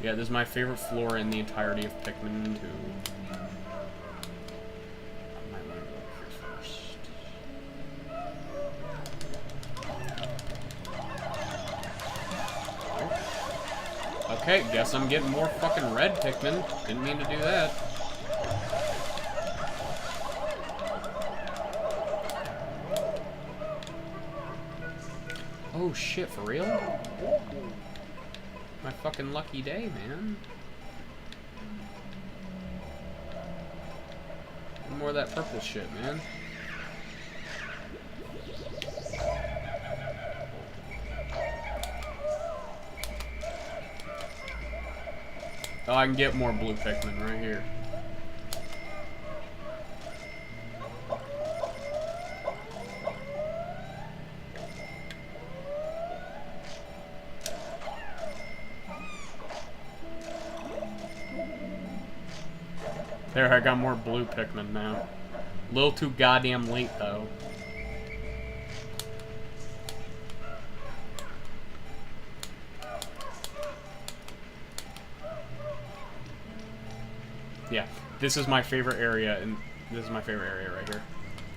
Yeah, this is my favorite floor in the entirety of Pikmin 2. I might want to go here first. Okay, guess I'm getting more fucking red Pikmin. Didn't mean to do that. Oh shit, for real? My fucking lucky day, man. More of that purple shit, man. Oh, I can get more blue Pikmin right here. There, I got more blue Pikmin now. A little too goddamn late, though. Yeah, this is my favorite area, and this is my favorite area right here.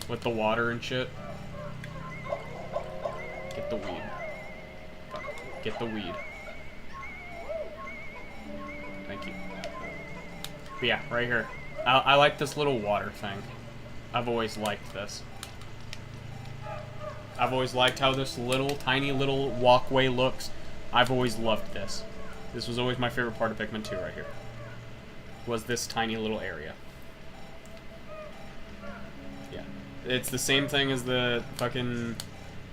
With the water and shit. Get the weed. Get the weed. Thank you. But yeah, right here. I like this little water thing. I've always liked this. I've always liked how this little, tiny little walkway looks. I've always loved this. This was always my favorite part of Pikmin 2 right here. Was this tiny little area. Yeah. It's the same thing as the fucking...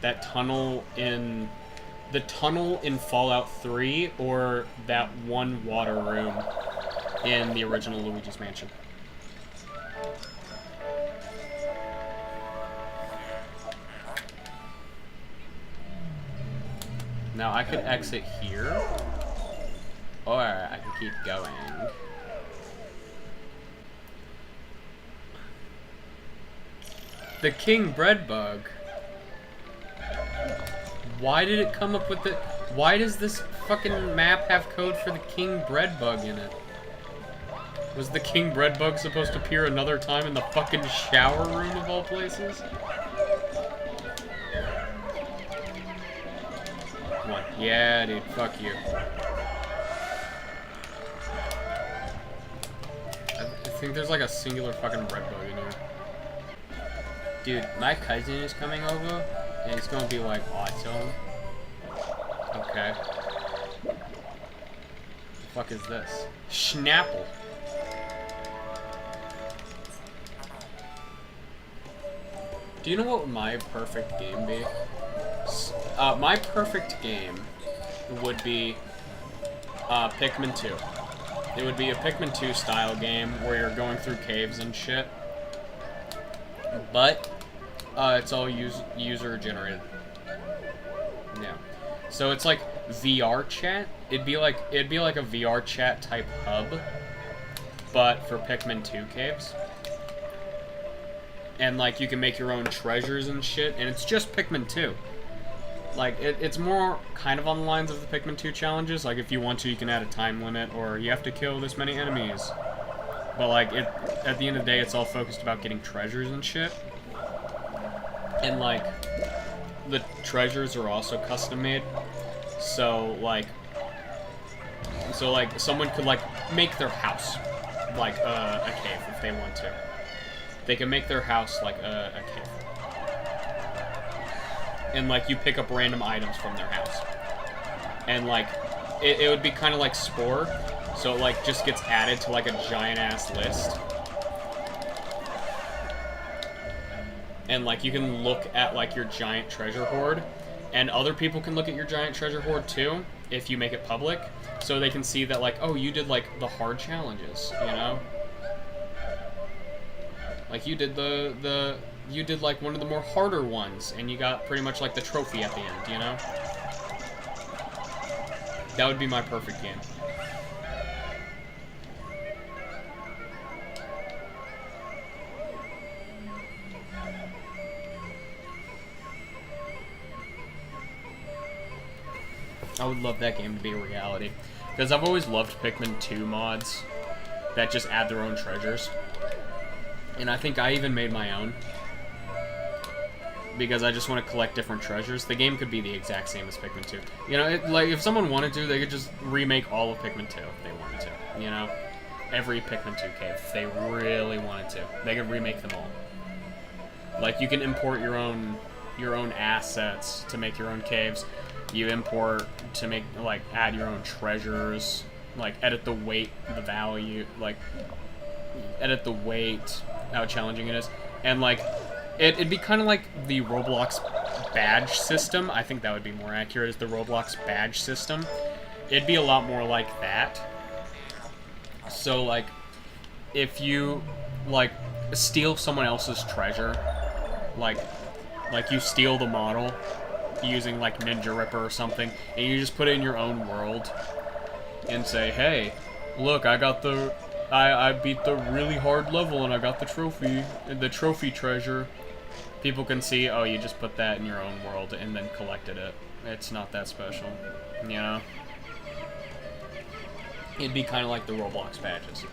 that tunnel in... the tunnel in Fallout 3, or that one water room in the original Luigi's Mansion. Now I could exit here, or I can keep going. The King Bread Bug. Why did it come up with the... Why does this fucking map have code for the King Bread Bug in it? Was the King Bread Bug supposed to appear another time in the fucking shower room of all places? Come on. Yeah, dude. Fuck you. I think there's like a singular fucking bread bug in here. Dude, my cousin is coming over, and it's gonna be like awesome. Okay. The fuck is this? Schnapple. Do you know what my perfect game be? My perfect game would be Pikmin 2. It would be a Pikmin 2 style game where you're going through caves and shit. But it's all user generated. Yeah. So it's like VR chat. It'd be like a VR chat type hub, but for Pikmin 2 caves. And like you can make your own treasures and shit, and it's just Pikmin 2. Like it's more kind of on the lines of the Pikmin 2 challenges. Like if you want to, you can add a time limit, or you have to kill this many enemies. But like at the end of the day, it's all focused about getting treasures and shit. And like the treasures are also custom made. So like someone could like make their house like a cave if they want to. They can make their house like a cave. And like you pick up random items from their house. And like it would be kind of like Spore. So it like just gets added to like a giant ass list. And like you can look at like your giant treasure hoard, and other people can look at your giant treasure hoard too if you make it public, so they can see that like, oh, you did like the hard challenges, you know? Like you did you did like one of the more harder ones, and you got pretty much like the trophy at the end, you know? That would be my perfect game. I would love that game to be a reality. Because I've always loved Pikmin 2 mods that just add their own treasures. And I think I even made my own. Because I just want to collect different treasures. The game could be the exact same as Pikmin 2. You know, like if someone wanted to, they could just remake all of Pikmin 2 if they wanted to. You know? Every Pikmin 2 cave, if they really wanted to. They could remake them all. Like, you can import your own assets to make your own caves. You import to make, like, add your own treasures, like, edit the weight, the value, like, edit the weight, how challenging it is. And, like, it'd be kind of like the Roblox badge system. I think that would be more accurate as the Roblox badge system. It'd be a lot more like that. So, like, if you, like, steal someone else's treasure, like you steal the model using like Ninja Ripper or something, and you just put it in your own world and say, hey, look, I beat the really hard level and I got the trophy treasure. People can see, oh, you just put that in your own world and then collected it. It's not that special, you know? It'd be kind of like the Roblox badges.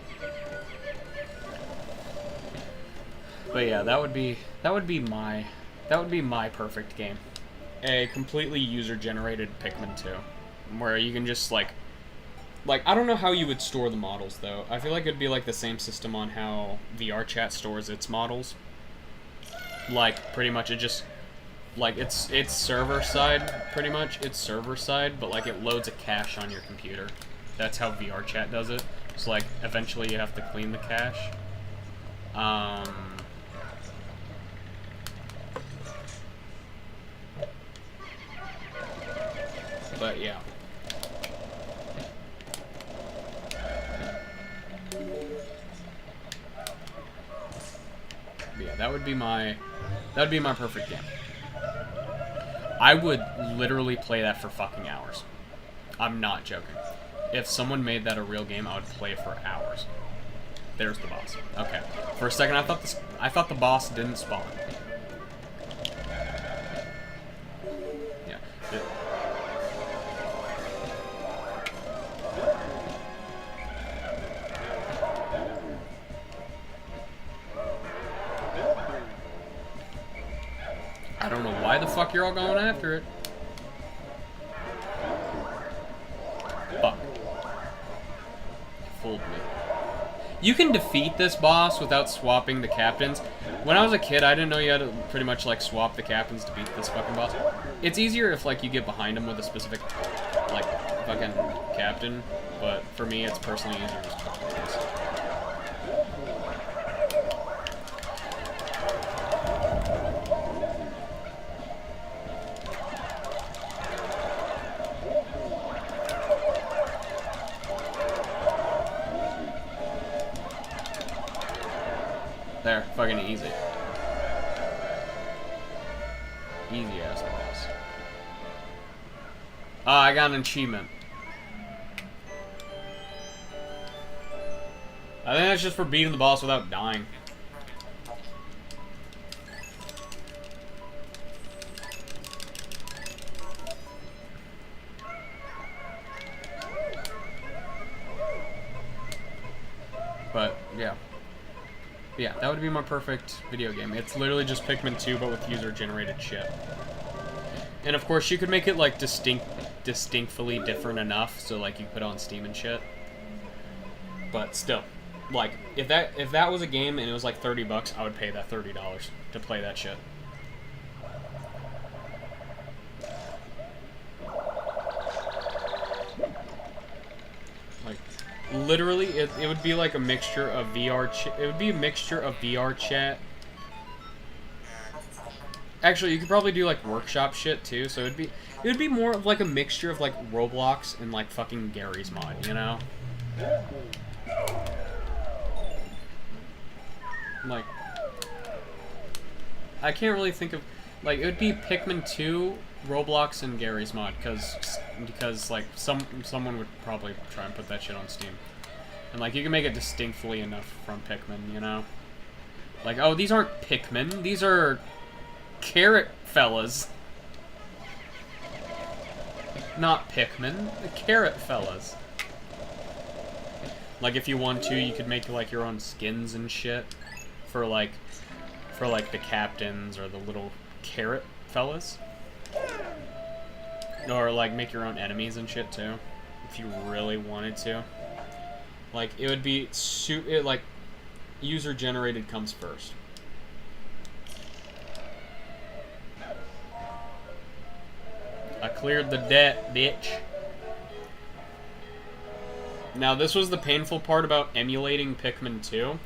But yeah, that would be my perfect game. A completely user-generated Pikmin 2, where you can just like I don't know how you would store the models though. I feel like it'd be like the same system on how VR chat stores its models. Like pretty much it just like it's server side pretty much. It's server side, but like it loads a cache on your computer. That's how VR chat does it. So like eventually you have to clean the cache. But yeah. Yeah, that would be my perfect game. I would literally play that for fucking hours. I'm not joking. If someone made that a real game, I would play it for hours. There's the boss. Okay. For a second, I thought the boss didn't spawn. Yeah. I don't know why the fuck you're all going after it. Fuck. Fooled me. You can defeat this boss without swapping the captains. When I was a kid, I didn't know you had to pretty much like swap the captains to beat this fucking boss. It's easier if like you get behind him with a specific like fucking captain, but for me it's personally easier to swap this. There, fucking easy. Easy ass boss. Ah, I got an achievement. I think that's just for beating the boss without dying. But, yeah. Yeah, that would be my perfect video game. It's literally just Pikmin 2, but with user-generated shit. And of course, you could make it like distinctly different enough, so like you put on Steam and shit. But still, like if that was a game and it was like $30, I would pay that $30 to play that shit. Like, literally, it would be like a mixture of VR. It would be a mixture of VR chat. Actually, you could probably do like workshop shit too. So it would be more of like a mixture of like Roblox and like fucking Gary's Mod, you know? Like, I can't really think of like it would be Pikmin 2, Roblox, and Gary's Mod because like someone would probably try and put that shit on Steam, and like you can make it distinctly enough from Pikmin, you know? Like, oh, these aren't Pikmin, these are carrot fellas. Not Pikmin, the carrot fellas. Like if you want to, you could make like your own skins and shit for like the captains or the little carrot fellas. Or like make your own enemies and shit too, if you really wanted to. Like it would be like user generated comes first. I cleared the debt, bitch. Now this was the painful part about emulating Pikmin 2.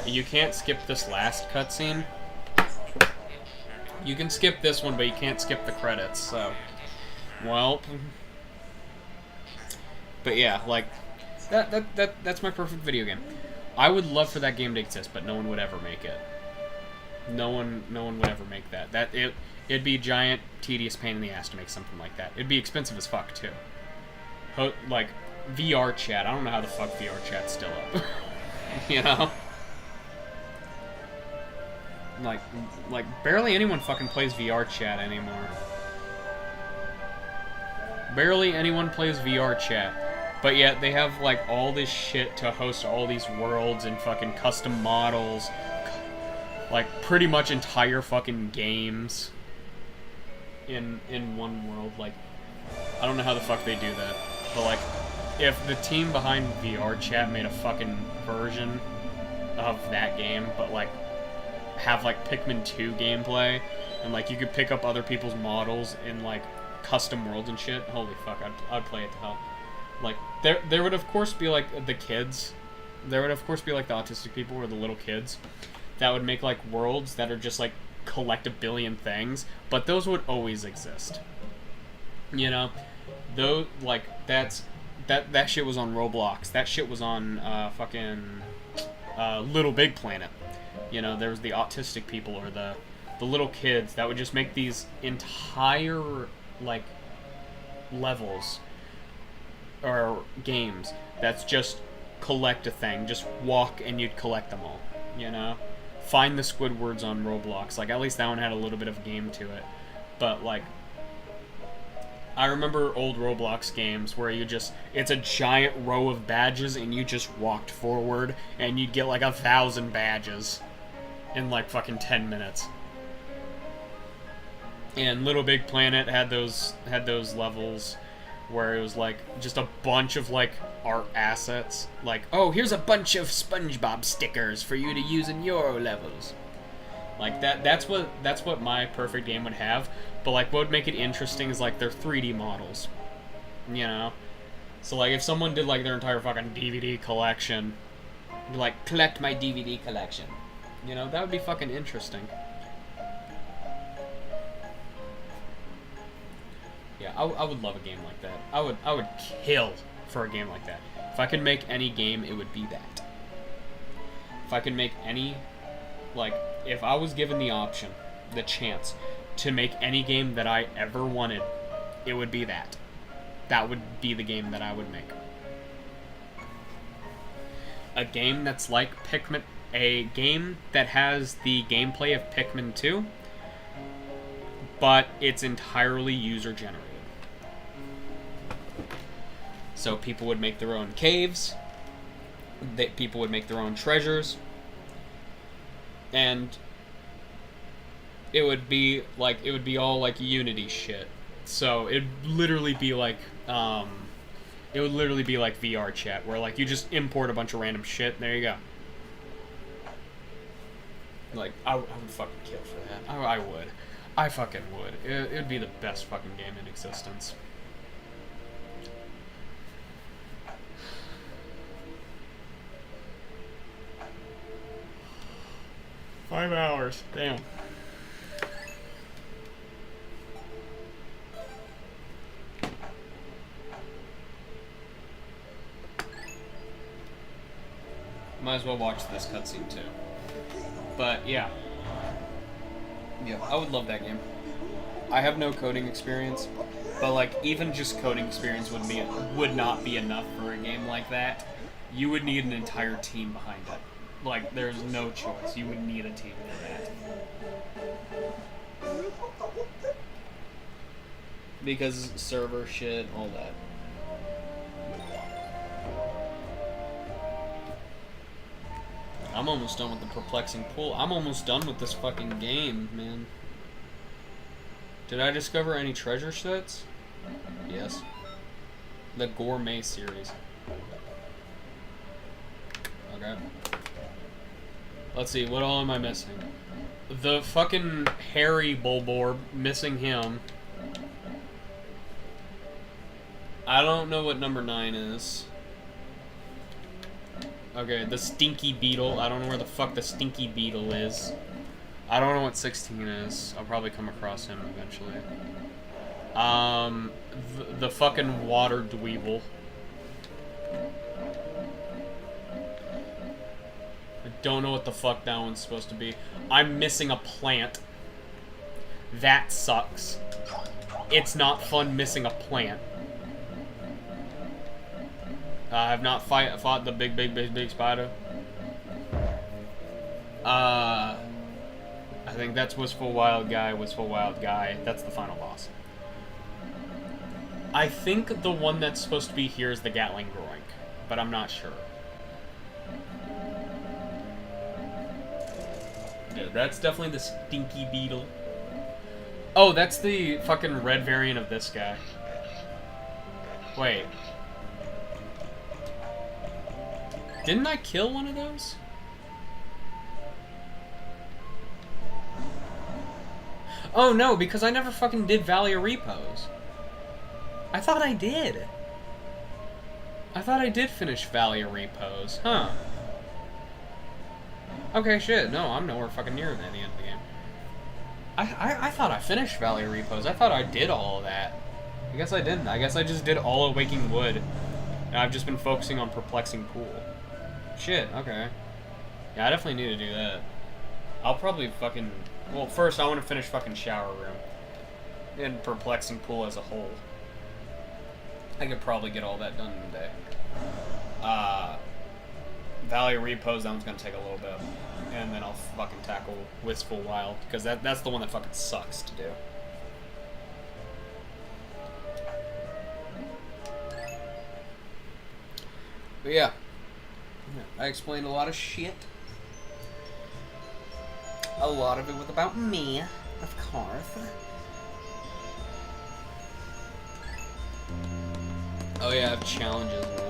You can't skip this last cutscene. You can skip this one, but you can't skip the credits, so... Well... But yeah, like... That's my perfect video game. I would love for that game to exist, but no one would ever make it. No one would ever make that. It'd be a giant, tedious pain in the ass to make something like that. It'd be expensive as fuck, too. Like, VR chat. I don't know how the fuck VR chat's still up. You know? Like, barely anyone fucking plays VR chat anymore. Barely anyone plays VR chat. But yet, they have, like, all this shit to host all these worlds and fucking custom models. Like, pretty much entire fucking games in one world. Like, I don't know how the fuck they do that. But, like, if the team behind VR chat made a fucking version of that game, but, like, have, like, Pikmin 2 gameplay, and, like, you could pick up other people's models in, like, custom worlds and shit, holy fuck, I'd play it to hell.
Like, there would of course be like the kids. There would of course be like the autistic people or the little kids that would make like worlds that are just like collect a billion things, but those would always exist. You know, though, like that shit was on Roblox. That shit was on fucking Little Big Planet. You know, there was the autistic people or the little kids that would just make these entire like levels or games that's just collect a thing, just walk and you'd collect them all. You know, find the Squidwards on Roblox. Like, at least that one had a little bit of a game to it, but like, I remember old Roblox games where it's a giant row of badges and you just walked forward and you'd get like 1,000 badges in like fucking 10 minutes. And Little Big Planet had those levels where it was like just a bunch of like art assets. Like, oh, here's a bunch of SpongeBob stickers for you to use in your levels. Like that's what my perfect game would have. But like what would make it interesting is like their 3D models. You know? So like if someone did like their entire fucking DVD collection, like, collect my DVD collection. You know, that would be fucking interesting. Yeah, I would love a game like that. I would kill for a game like that. If I could make any game, it would be that. If I could make any, like, if I was given the option, the chance, to make any game that I ever wanted, it would be that. That would be the game that I would make. A game that's like Pikmin, a game that has the gameplay of Pikmin 2, but it's entirely user-generated. So people would make their own caves, people would make their own treasures, and it would be all like Unity shit. So it'd literally be like VR chat, where like you just import a bunch of random shit, and there you go. Like, I would fucking kill for that. I would. I fucking would. It would be the best fucking game in existence. $5 hours. Damn. Might as well watch this cutscene too. But yeah. Yeah, I would love that game. I have no coding experience, but like even just coding experience would not be enough for a game like that. You would need an entire team behind it. Like, there's no choice. You would need a team for that. Because server shit, all that. I'm almost done with the perplexing pool. I'm almost done with this fucking game, man. Did I discover any treasure sets? Yes. The Gourmet series. Okay. Let's see, what all am I missing? The fucking hairy Bulborb, missing him. I don't know what number 9 is. Okay, the Stinky Beetle. I don't know where the fuck the Stinky Beetle is. I don't know what 16 is. I'll probably come across him eventually. The fucking Water Dweeble. I don't know what the fuck that one's supposed to be. I'm missing a plant. That sucks. It's not fun missing a plant. I have not fought the big spider. I think that's Wistful Wild Guy. That's the final boss. I think the one that's supposed to be here is the Gatling Groink, but I'm not sure. Yeah, that's definitely the Stinky Beetle. Oh, that's the fucking red variant of this guy. Wait. Didn't I kill one of those? Oh no, because I never fucking did Valley of Repose. I thought I did.
I thought I did finish Valley of Repose. Huh. Okay, shit. No, I'm nowhere fucking near the end of the game. I thought I finished Valley of Repose. I thought I did all of that. I guess I didn't. I guess I just did all of Waking Wood. And I've just been focusing on Perplexing Pool. Shit, okay. Yeah, I definitely need to do that. I'll probably fucking... Well, first I want to finish fucking Shower Room. And Perplexing Pool as a whole. I could probably get all that done in a day. Valley of Repose, that one's gonna take a little bit. And then I'll fucking tackle Wistful Wild, because that's the one that fucking sucks to do. But yeah. I explained a lot of shit. A lot of it was about me, of course. Oh yeah, I have challenges now.